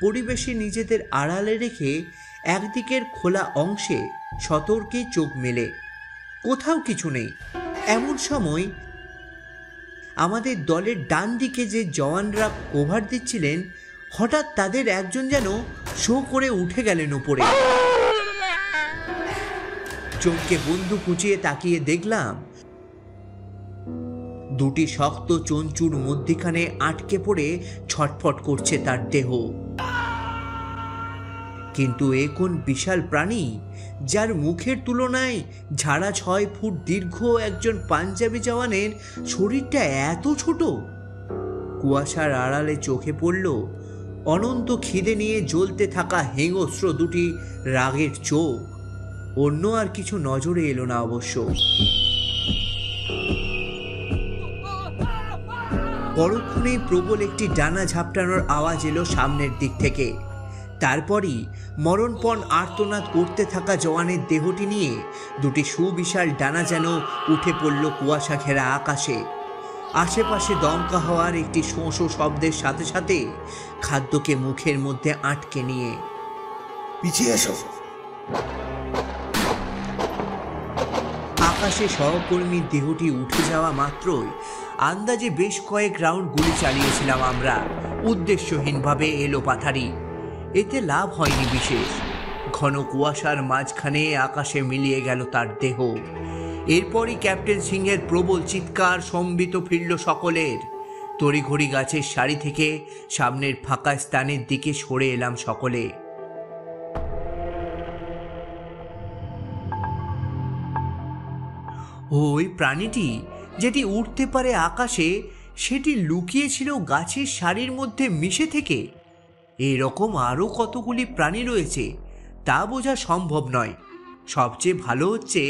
পরিবেশে নিজেদের আড়ালে রেখে একদিকের খোলা অংশে সতর্কে চোখ মেলে। কোথাও কিছু নেই। এমন সময় আমাদের দলের ডান দিকে যে জওয়ানরা কভার দিচ্ছিলেন, হঠাৎ তাদের একজন যেন শো করে উঠে গেলেন উপরে। চোখকে বন্দুক উঁচিয়ে তাকিয়ে দেখলাম দুটি শক্ত চঞ্চুর মধ্যিখানে আটকে পড়ে ছটফট করছে তার দেহ। কিন্তু এ কোন বিশাল প্রাণী যার মুখের তুলনায় ঝাড়া 6 ফুট দীর্ঘ একজন পাঞ্জাবি জওয়ানের শরীরটা এত ছোট। কুয়াশার আড়ালে চোখে পড়ল অনন্ত খিদে নিয়ে জ্বলতে থাকা হিংস্র দুটি রাগের চোখ। অন্য আর কিছু নজরে এলো না অবশ্য। পরক্ষণে প্রবল একটি ডানা ঝাপটানোর আওয়াজ এলো সামনের দিক থেকে। তারপরই মরণপণ আর্তনাদ করতে থাকা জওয়ানের দেহটি নিয়ে দুটি সুবিশাল ডানা যেন উঠে পড়ল কুয়াশা ঘেরা আকাশে। আশেপাশে দমকা হওয়ার একটি শোঁ শোঁ শব্দের সাথে সাথে খাদ্যকে মুখের মধ্যে আটকে নিয়ে পিছিয়ে এসো। আকাশে সহকর্মীর দেহটি উঠে যাওয়া মাত্রই আন্দাজে বেশ কয়েক রাউন্ড গুলি চালিয়েছিলাম আমরা, উদ্দেশ্যহীনভাবে এলোপাথারি। এতে লাভ হয়নি বিশেষ। ঘন কুয়াশার মাঝখানে আকাশে মিলিয়ে গেল তার দেহ। এরপরই ক্যাপ্টেন সিংহের প্রবল চিৎকার সম্বিত ফিরল সকলের। তড়িঘড়ি গাছের সারি থেকে সামনের ফাঁকা স্থানের দিকে সরে এলাম সকলে। ওই প্রাণীটি যেটি উঠতে পারে আকাশে, সেটি লুকিয়েছিল গাছের সারির মধ্যে মিশে থেকে। এরকম আরও কতগুলি প্রাণী রয়েছে তা বোঝা সম্ভব নয়। সবচেয়ে ভালো হচ্ছে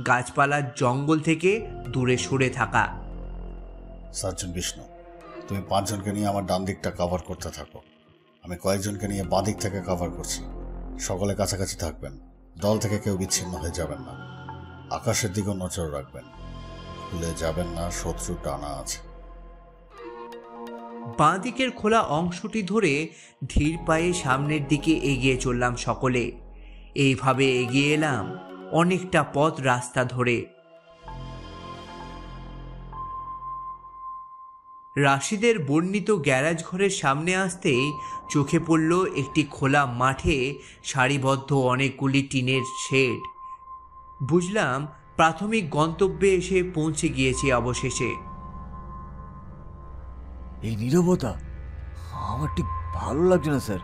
গাছপালার জঙ্গল থেকে দূরে সরে থাকা। সার্জেন্ট বিষ্ণু, তুমি 5 জনকে নিয়ে আমার ডান দিকটা কভার করতে থাকো, আমি কয়েকজনকে নিয়ে বাঁ দিক থেকে কভার করছি। সকলে কাছাকাছি থাকবেন, দল থেকে কেউ বিচ্ছিন্ন হয়ে যাবেন না। আকাশের দিকেও নজর রাখবেন, ভুলে যাবেন না শত্রু টানা আছে। বাঁ দিকের খোলা অংশটি ধরে ধীর পায়ে সামনের দিকে এগিয়ে চললাম সকলে। এইভাবে এগিয়ে এলাম অনেকটা পথ রাস্তা ধরে। রাশিদের বর্ণিত গ্যারাজ ঘরের সামনে আসতেই চোখে পড়ল একটি খোলা মাঠে সারিবদ্ধ অনেকগুলি টিনের শেড। বুঝলাম প্রাথমিক গন্তব্যে এসে পৌঁছে গিয়েছি অবশেষে। এই নীরবতা আমার ঠিক ভালো লাগছে না স্যার।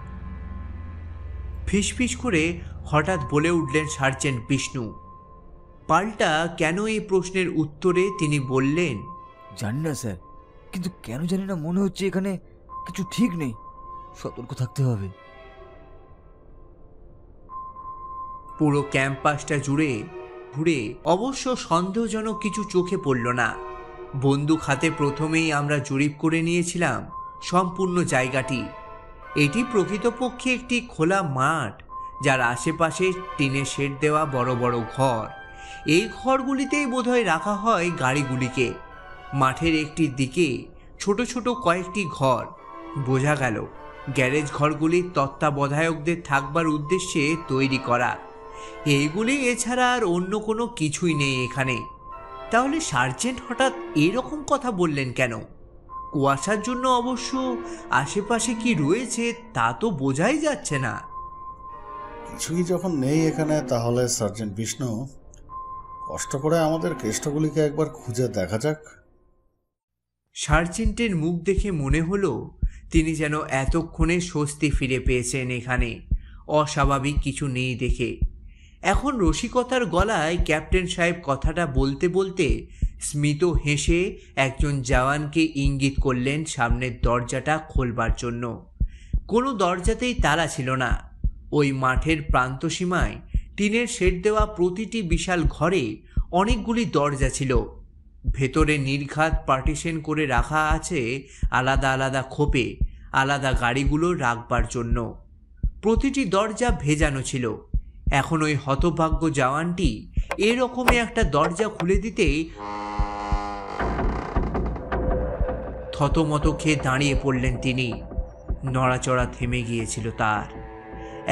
ফিসফিস করে হঠাৎ বলে উঠলেন সার্জেন্ট বিষ্ণু। পাল্টা কেন এই প্রশ্নের উত্তরে তিনি বললেন, জানি না স্যার, কিন্তু কেন জানি না মনে হচ্ছে এখানে কিছু ঠিক নেই, সতর্ক থাকতে হবে। পুরো ক্যাম্পাসটা জুড়ে ঘুরে অবশ্য সন্দেহজনক কিছু চোখে পড়ল না। বন্দুক হাতে প্রথমেই আমরা জরিপ করে নিয়েছিলাম সম্পূর্ণ জায়গাটি। এটি প্রকৃতপক্ষে একটি খোলা মাঠ, যার আশেপাশে টিনের শেড দেওয়া বড় বড় ঘর। এই ঘরগুলিতেই বোধহয় রাখা হয় গাড়িগুলিকে। মাঠের একটি দিকে ছোট ছোট কয়েকটি ঘর। বোঝা গেল গ্যারেজ ঘরগুলি তত্ত্বাবধায়কদের থাকবার উদ্দেশ্যে তৈরি করা। এইগুলি এছাড়া আর অন্য কোনো কিছুই নেই এখানে। তাহলে সার্জেন্ট হঠাৎ এরকম কথা বললেন কেন? কুয়াশার জন্য অবশ্য আশেপাশে কি রয়েছে তা তো বোঝাই যাচ্ছে না। কিছুই যখন নেই এখানে, তাহলে সার্জেন্ট বিষ্ণু, কষ্ট করে আমাদের কেষ্টগুলিকে একবার খুঁজে দেখা যাক। সার্জেন্টের মুখ দেখে মনে হলো তিনি যেন এতক্ষণে স্বস্তি ফিরে পেয়েছেন এখানে। অস্বাভাবিক কিছু নেই দেখে। এখন রসিকতার গলায় ক্যাপ্টেন সাহেব কথাটা বলতে বলতে স্মিত হেসে একজন জওয়ানকে ইঙ্গিত করলেন সামনের দরজাটা খোলবার জন্য। কোনো দরজাতেই তালা ছিল না। ওই মাঠের প্রান্তসীমায় টিনের শেড দেওয়া প্রতিটি বিশাল ঘরে অনেকগুলি দরজা ছিল। ভেতরে নির্ঘাত পার্টিশন করে রাখা আছে আলাদা আলাদা খোপে আলাদা গাড়িগুলো রাখবার জন্য। প্রতিটি দরজা ভেজানো ছিল। এখন ওই হতভাগ্য জওয়ানটি এরকমই একটা দরজা খুলে দিতেই থতমত খেয়ে দাঁড়িয়ে পড়লেন তিনি। নড়াচড়া থেমে গিয়েছিল তার।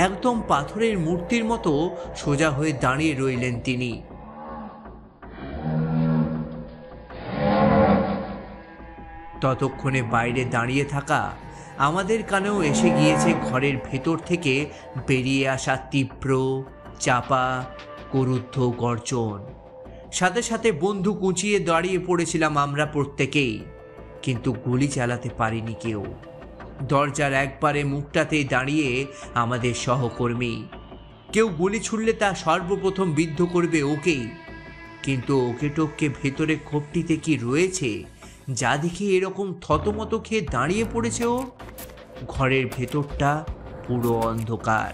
একদম পাথরের মূর্তির মতো সোজা হয়ে দাঁড়িয়ে রইলেন তিনি। ততক্ষণে বাইরে দাঁড়িয়ে থাকা আমাদের কানেও এসে গিয়েছে ঘরের ভেতর থেকে বেরিয়ে আসা তীব্র চাপা করুদ্ধ গর্জন। সাথে সাথে বন্দুক উঁচিয়ে দাঁড়িয়ে পড়েছিলাম আমরা প্রত্যেকেই, কিন্তু গুলি চালাতে পারিনি কেউ। দরজার একবারে মুখটাতেই দাঁড়িয়ে আমাদের সহকর্মী। কেউ গুলি ছুড়লে তা সর্বপ্রথম বিদ্ধ করবে ওকেই, কিন্তু ওকে টপকে ভেতরে খোপটিতে কি রয়েছে যা দেখে এরকম থতমত খেয়ে দাঁড়িয়ে পড়েছে ও? ঘরের ভেতরটা পুরো অন্ধকার।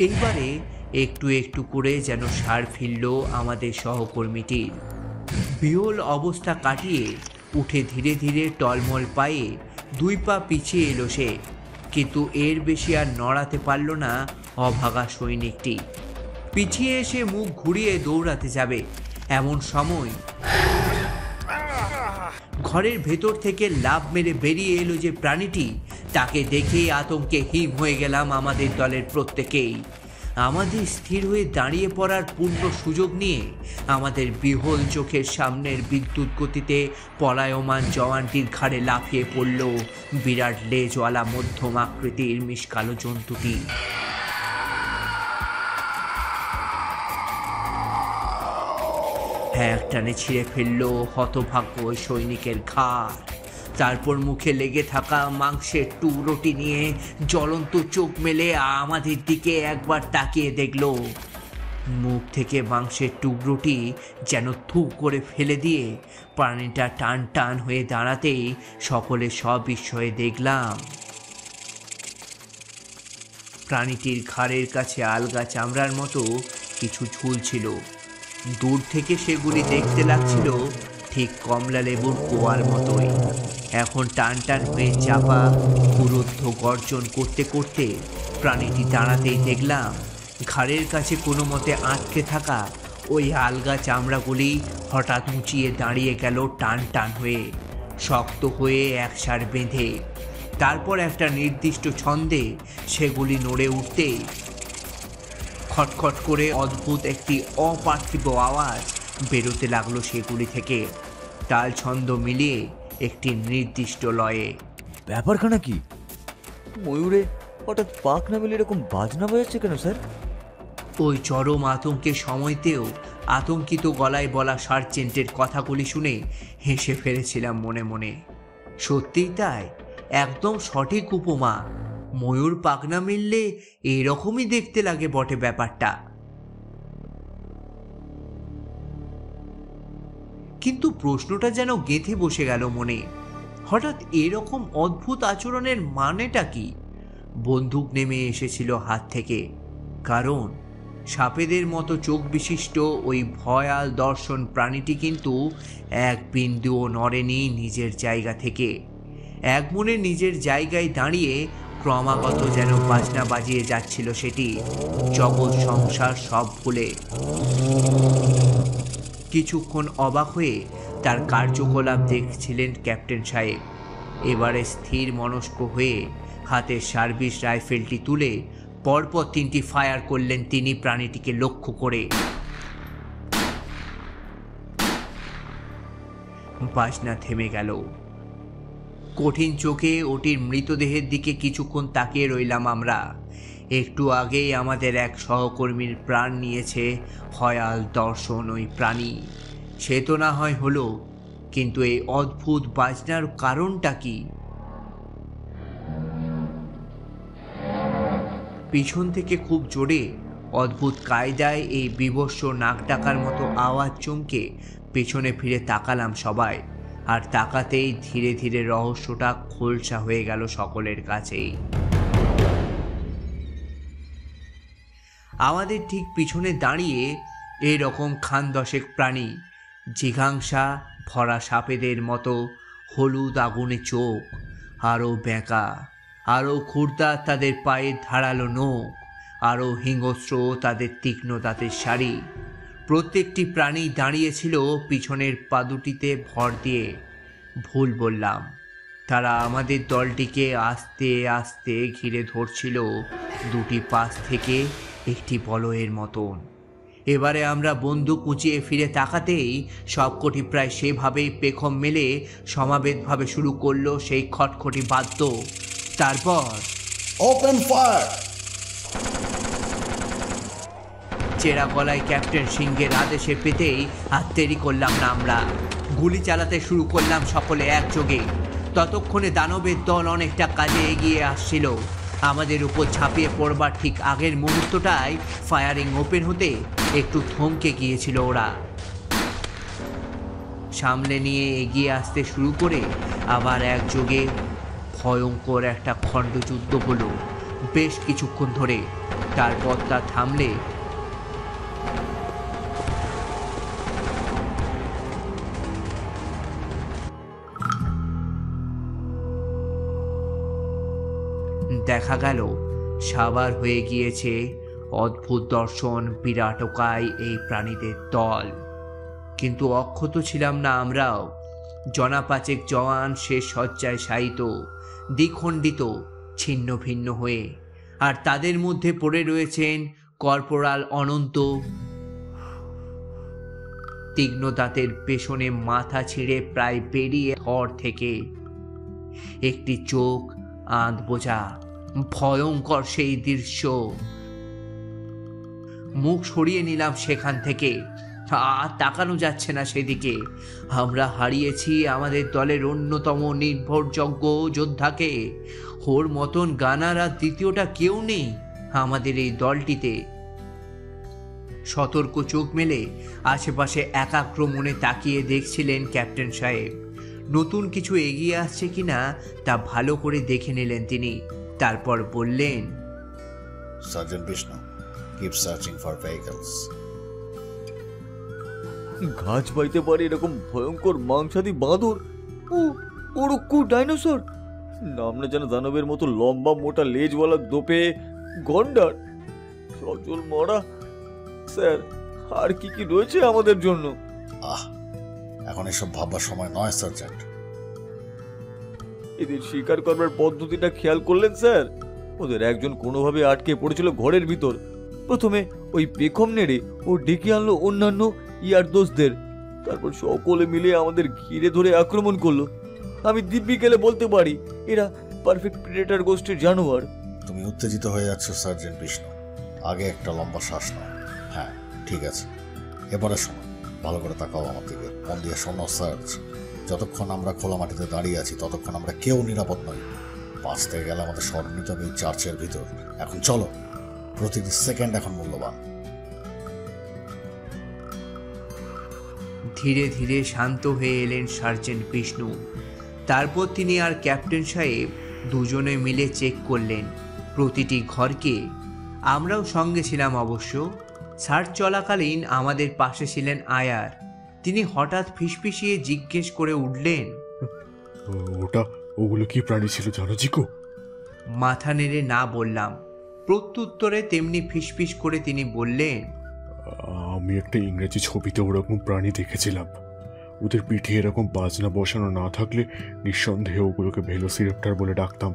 এইবারে একটু একটু করে যেন সার ফিরল আমাদের সহকর্মীটির। বিহল অবস্থা কাটিয়ে উঠে ধীরে ধীরে টলমল পায়ে 2 পা পিছিয়ে এলো সে, কিন্তু এর বেশি আর নড়াতে পারল না অভাগা সৈনিকটি। পিছিয়ে এসে মুখ ঘুরিয়ে দৌড়াতে যাবে এমন সময় ঘরের ভেতর থেকে লাফ মেরে বেরিয়ে এলো যে প্রাণীটি, তাকে দেখে আতঙ্কে হিম হয়ে গেলাম আমাদের দলের প্রত্যেকেই। আমাদের স্থির হয়ে দাঁড়িয়ে পড়ার পূর্ণ সুযোগ নিয়ে আমাদের বিহল চোখের সামনের বিদ্যুৎ গতিতে পলায়মান জওয়ানটির ঘাড়ে লাফিয়ে পড়ল বিরাট লেজওয়ালা মধ্যম আকৃতির মিষ্কালো জন্তুটি। এক টানে ছিঁড়ে ফেললো হতভাগ্য ওই সৈনিকের ঘাড়। তারপর মুখে লেগে থাকা মাংসের টুকরোটি নিয়ে জ্বলন্ত চোখ মেলে আমাদের দিকে একবার তাকিয়ে দেখলো। মুখ থেকে মাংসের টুকরোটি যেন থু করে ফেলে দিয়ে প্রাণীটা টান টান হয়ে দাঁড়াতেই সকলে সবিস্ময়ে দেখলাম প্রাণীটির ঘাড়ের কাছে আলগা চামড়ার মতো কিছু ঝুলছিল। দূর থেকে সেগুলি দেখতে লাগছিল ঠিক কমলা লেবুর কোয়ার মতোই। এখন টান টান হয়ে চাপা পুরুদ্ধ গর্জন করতে করতে প্রাণীটি দাঁড়াতেই দেখলাম ঘাড়ের কাছে কোনো মতে আটকে থাকা ওই আলগা চামড়াগুলি হঠাৎ উঁচিয়ে দাঁড়িয়ে গেল টান টান হয়ে, শক্ত হয়ে একসার বেঁধে। তারপর একটা নির্দিষ্ট ছন্দে সেগুলি নড়ে উঠতেই খটখট করে অদ্ভুত একটি অপার্থিব আওয়াজ বেরোতে লাগলো সেগুলি থেকে, তাল ছন্দ মিলিয়ে একটি নির্দিষ্ট লয়ে। ব্যাপারখানা কি? ময়ূরে হঠাৎ পাক না মিলে এরকম বাজনা বাজাচ্ছে কেন স্যার? ওই চরম আতঙ্কের সময়তেও আতঙ্কিত গলায় বলা সার্জেন্টের কথাগুলি শুনে হেসে ফেলেছিলাম মনে মনে। সত্যিই তাই, একদম সঠিক উপমা। ময়ূর পাখনা মিললে এরকমই দেখতে লাগে বটে ব্যাপারটা। কিন্তু প্রশ্নটা যেন গেঁথে বসে গেল মনে, হঠাৎ এরকম অদ্ভুত আচরণের মানেটা কি? বন্দুক নেমে এসেছিল হাত থেকে, কারণ সাপেদের মতো চোখ বিশিষ্ট ওই ভয়াল দর্শন প্রাণীটি কিন্তু এক বিন্দুও নড়েনি নিজের জায়গা থেকে। এক মনে নিজের জায়গায় দাঁড়িয়ে ক্রমাগত যেন বাজনা বাজিয়ে যাচ্ছিল সেটি, জগৎ সংসার সব ভুলে। কিছুক্ষণ অবাক হয়ে তার কার্যকলাপ দেখছিলেন ক্যাপ্টেন সাহেব। এবারে স্থির মনস্ক হয়ে হাতের সার্ভিস রাইফেলটি তুলে পরপর 3টি ফায়ার করলেন তিনি প্রাণীটিকে লক্ষ্য করে। বাজনা থেমে গেল। কঠিন চোখে ওটির মৃতদেহের দিকে কিছুক্ষণ তাকিয়ে রইলাম আমরা। একটু আগেই আমাদের এক সহকর্মীর প্রাণ নিয়েছে ভয়াল দর্শন ওই প্রাণী। সে তো না হয় হলো, কিন্তু এই অদ্ভুত বাজনার কারণটা কি? পিছন থেকে খুব জোরে অদ্ভুত কায়দায় এই বিভৎস নাক ডাকার মতো আওয়াজ চমকে পেছনে ফিরে তাকালাম সবাই। আর তাকাতেই ধীরে ধীরে রহস্যটা খোলসা হয়ে গেল সকলের কাছেই। আমাদের ঠিক পিছনে দাঁড়িয়ে এরকম খান দশেক প্রাণী, জিঘাংসা ভরা সাপেদের মতো, হলুদ আগুনে চোখ, আরও বেঁকা, আরও ক্ষুরদা তাদের পায়ের ধারালো নখ, আরও হিংস্র তাদের তীক্ষ্ণ দাঁতের সারি। প্রত্যেকটি প্রাণী দাঁড়িয়েছিল পিছনের পাদুটিতে ভর দিয়ে। ভুল বললাম, তারা আমাদের দলটিকে আস্তে আস্তে ঘিরে ধরছিল দুটি পাশ থেকে একটি বলয়ের মতন। এবারে আমরা বন্দুক উঁচিয়ে ফিরে তাকাতেই সবকটি প্রায় সেভাবেই পেখম মেলে সমাবেতভাবে শুরু করলো সেই খটখটি বাদ্য। তারপর ওপেন ফায়ার! চেরা গলায় ক্যাপ্টেন সিংহের আদেশে পেতেই আর দেরি করলাম না, আমরা গুলি চালাতে শুরু করলাম সকলে একযোগে। ততক্ষণে দানবের দল অনেকটা কাজে এগিয়ে আসছিল। আমাদের উপর ঝাঁপিয়ে পড়বার ঠিক আগের মুহূর্তটায় ফায়ারিং ওপেন হতে একটু থমকে গিয়েছিল ওরা। সামনে নিয়ে এগিয়ে আসতে শুরু করে আবার একযোগে ভয়ঙ্কর একটা খণ্ডযুদ্ধ হলো বেশ কিছুক্ষণ ধরে। তারপর তা থামলে দেখা গেল সাবার হয়ে গিয়েছে অদ্ভুত দর্শন বিরাটকায় এই প্রাণীদের দল। কিন্তু অক্ষত ছিলাম না আমরাও। জনাপাচেক জওয়ান সে শয্যায় শায়িত, দ্বিখণ্ডিত, ছিন্ন ভিন্ন হয়ে। আর তাদের মধ্যে পড়ে রয়েছেন কর্পোরাল অনন্ত, তীক্ষ্ণ দাঁতের পেছনে মাথা ছিঁড়ে প্রায় বেরিয়ে ধর থেকে একটি চোখ আঁত বোঝা ভয়ঙ্কর সেই দৃশ্য। মুখ সরিয়ে নিলাম সেখান থেকে। আর তাকানো যাচ্ছে না সেদিকে। আমরা হারিয়েছি আমাদের দলের অন্যতম নির্ভরযোগ্য যোদ্ধাকে। ওর মতন গানার আর দ্বিতীয়টা কেউ নেই আমাদের এই দলটিতে। সতর্ক চোখ মেলে আশেপাশে একাগ্র মনে তাকিয়ে দেখছিলেন ক্যাপ্টেন সাহেব। নতুন কিছু এগিয়ে আসছে কিনা তা ভালো করে দেখে নিলেন তিনি। তারপর বললেন, sergeant Bishnu, keep searching for vehicles. গাছ পাইতে পারে এরকম ভয়ঙ্কর মাংসাদি বাঁদর, ও ওরকু ডাইনোসর, নাম না যেন দানবের মতো লম্বা মোটা লেজওয়ালা দোপে গন্ডার, সজল মরা। স্যার, আর কি কি রয়েছে আমাদের জন্য? এখন এসব ভাববার সময় নয় সার্জেন্ট। এদের শিকার করবার পদ্ধতিটা খেয়াল করলেন স্যার? ওদের একজন কোনোভাবে আটকে পড়েছিল ঘরের ভিতর। প্রথমে ওই পেখম নেড়ে ও ডেকে আনলো অন্যান্য ইয়ার দোষদের, তারপর সকলে মিলে আমাদের ঘিরে ধরে আক্রমণ করলো। আমি দিব্যি গেলে বলতে পারি এরা পারফেক্ট প্রেডেটর গোষ্ঠীর জানোয়ার। তুমি উত্তেজিত হয়ে যাচ্ছ সার্জেন্ট বিষ্ণু, আগে একটা লম্বা শ্বাস নাও। হ্যাঁ, ঠিক আছে, এবারে শোনো, ভালো করে তাকাও আমার দিকে, মন দিয়ে শোনো সার্জ। যতক্ষণ আমরা খোলা মাটিতে দাঁড়িয়ে আছি ততক্ষণ আমরা কেউ নিরাপদ নই। বাঁচতে গেলে আমাদের শরণ নিতে হবে এই চার্চের ভিতর। এখন চলো, প্রতিটি সেকেন্ড এখন মূল্যবান। ধীরে ধীরে শান্ত হয়ে এলেন সার্জেন্ট বিষ্ণু। তারপর তিনি আর ক্যাপ্টেন সাহেব দুজনে মিলে চেক করলেন প্রতিটি ঘরকে। আমরাও সঙ্গে ছিলাম অবশ্য। সার্চ চলাকালীন আমাদের পাশে ছিলেন আয়ার। তিনি হঠাৎ ফিসফিসিয়ে জিজ্ঞেস করে উঠলেন, ওগুলো কি প্রাণী ছিল জানো জিকো? মাথা নেড়ে না বললাম। প্রত্যুত্তরে তেমনি ফিসফিস করে তিনি বললেন, আমি একটা ইংরেজি ছবিতে ওরকম প্রাণী দেখেছিলাম। ওদের পিঠে এরকম বাজনা বসানো না থাকলে নিঃসন্দেহে ওগুলোকে ভেলোসিরাপ্টর বলে ডাকতাম।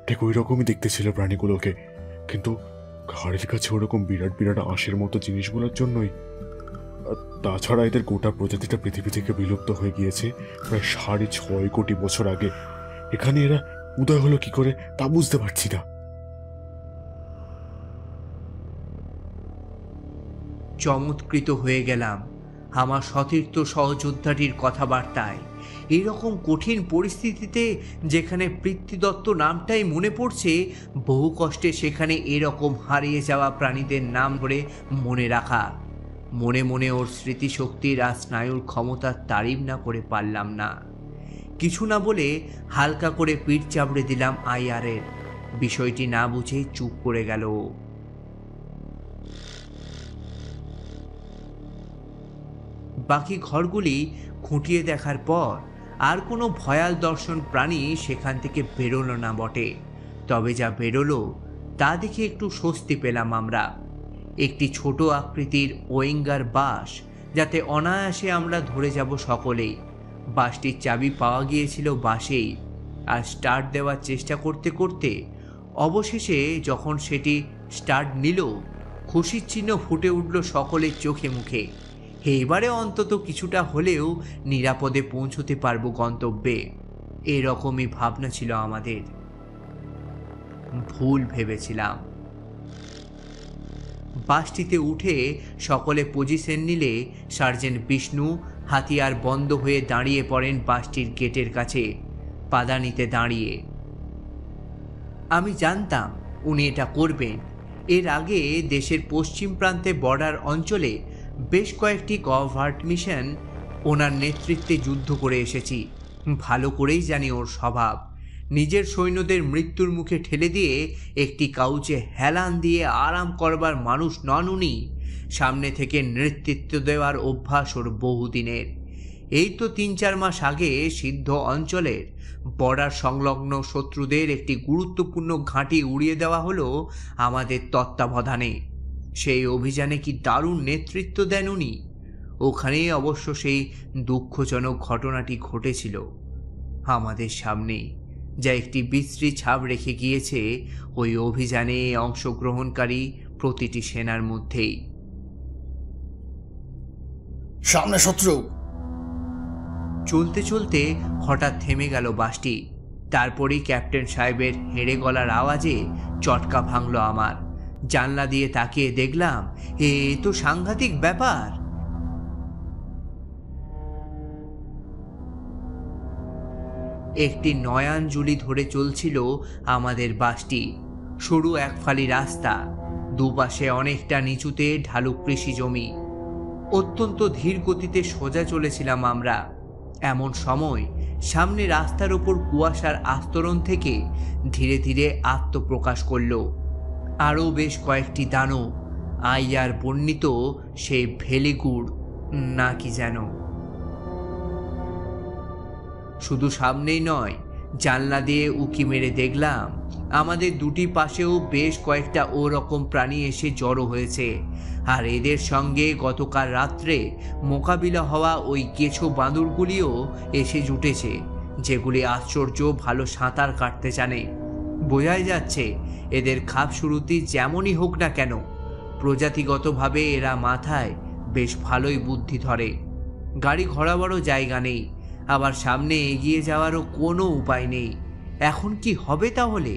ঠিক ওই রকমই দেখতে ছিল প্রাণীগুলোকে, কিন্তু ঘাড়ের কাছে ওরকম বিরাট বিরাট আঁশের মতো জিনিসগুলোর জন্যই। তাছাড়া এদের গোটা প্রজাতিটা পৃথিবী থেকে বিলুপ্ত হয়ে গিয়েছে প্রায় 6.5 কোটি বছর আগে। এখানে এরা উদয় হলো কি করে তা বুঝতে পারছি না। চমৎকৃত হয়ে গেলাম আমার সতীর্থ সহযোদ্ধাটির কথাবার্তায়। এরকম কঠিন পরিস্থিতিতে যেখানে পৃথ্বীদত্ত নামটাই মনে পড়ছে, বহু কষ্টে সেখানে এরকম হারিয়ে যাওয়া প্রাণীদের নাম ধরে মনে রাখা। মনে মনে ওর স্মৃতিশক্তির আর স্নায়ুর ক্ষমতার তারিফ না করে পারলাম না। কিছু না বলে হালকা করে পিঠ চাপড়ে দিলাম আইয়ারের। বিষয়টি না বুঝে চুপ করে গেল। বাকি ঘরগুলি খুঁটিয়ে দেখার পর আর কোনো ভয়াল দর্শন প্রাণী সেখান থেকে বেরোলো না বটে। তবে যা বেরোলো তা দেখে একটু স্বস্তি পেলাম আমরা। একটি ছোট আকৃতির ওয়েঙ্গার বাস, যাতে অনায়াসে আমরা ধরে যাব সকলেই। বাসটির চাবি পাওয়া গিয়েছিল বাসেই। আর স্টার্ট দেওয়ার চেষ্টা করতে করতে অবশেষে যখন সেটি স্টার্ট নিল, খুশির চিহ্ন ফুটে উঠল সকলের চোখে মুখে। এবারে অন্তত কিছুটা হলেও নিরাপদে পৌঁছতে পারবো গন্তব্যে, এরকমই ভাবনা ছিল আমাদের। ভুল ভেবেছিলাম। বাসটিতে উঠে সকলে পজিশন নিলে সার্জেন্ট বিষ্ণু হাতিয়ার বন্ধ হয়ে দাঁড়িয়ে পড়েন বাসটির গেটের কাছে, পাদানিতে দাঁড়িয়ে। আমি জানতাম উনি এটা করবেন। এর আগে দেশের পশ্চিম প্রান্তে বর্ডার অঞ্চলে বেশ কয়েকটি কভার্ট মিশন ওনার নেতৃত্বে যুদ্ধ করে এসেছি। ভালো করেই জানি ওর স্বভাব। নিজের সৈন্যদের মৃত্যুর মুখে ঠেলে দিয়ে একটি কাউচে হেলান দিয়ে আরাম করবার মানুষ নন উনি। সামনে থেকে নেতৃত্ব দেওয়ার অভ্যাস ওর বহুদিনের। এই তো 3-4 মাস আগে সিদ্ধ অঞ্চলের বর্ডার সংলগ্ন শত্রুদের একটি গুরুত্বপূর্ণ ঘাঁটি উড়িয়ে দেওয়া হলো আমাদের তত্ত্বাবধানে। সেই অভিযানে কি দারুণ নেতৃত্ব দেন উনি। ওখানেই অবশ্য সেই দুঃখজনক ঘটনাটি ঘটেছিল আমাদের সামনেই, যা একটি বিশ্রী ছাপ রেখে গিয়েছে ওই অভিযানে অংশগ্রহণকারী প্রতিটি সেনার মধ্যেই। সামনে শত্রু। চলতে চলতে হঠাৎ থেমে গেল বাসটি। তারপরেই ক্যাপ্টেন সাহেবের হেঁড়ে গলার আওয়াজে চটকা ভাঙলো আমার। জানলা দিয়ে তাকিয়ে দেখলাম এ তো সাংঘাতিক ব্যাপার। একটি নয়াঞ্জলি ধরে চলছিল আমাদের বাসটি। সরু এক ফালি রাস্তা, দুপাশে অনেকটা নিচুতে ঢালু কৃষি জমি। অত্যন্ত ধীর গতিতে সোজা চলেছিলাম আমরা। এমন সময় সামনে রাস্তার ওপর কুয়াশার আস্তরণ থেকে ধীরে ধীরে আত্মপ্রকাশ করল আরও বেশ কয়েকটি দানব। আইয়ার বর্ণিত সেই ভেলিগুড় না কি যেন। শুধু সামনেই নয়, জানলা দিয়ে উকি মেরে দেখলাম আমাদের দুটি পাশেও বেশ কয়েকটা ওরকম প্রাণী এসে জড়ো হয়েছে। আর এদের সঙ্গে গতকাল রাত্রে মোকাবিলা হওয়া ওই কেঁচো বাঁদরগুলিও এসে জুটেছে, যেগুলি আশ্চর্য ভালো সাঁতার কাটতে জানে। বোঝাই যাচ্ছে এদের খাপ শুরুতি যেমনই হোক না কেন, প্রজাতিগতভাবে এরা মাথায় বেশ ভালোই বুদ্ধি ধরে। গাড়ি ঘোরাবারও জায়গা নেই, আবার সামনে এগিয়ে যাওয়ারও কোনো উপায় নেই। এখন কি হবে তাহলে?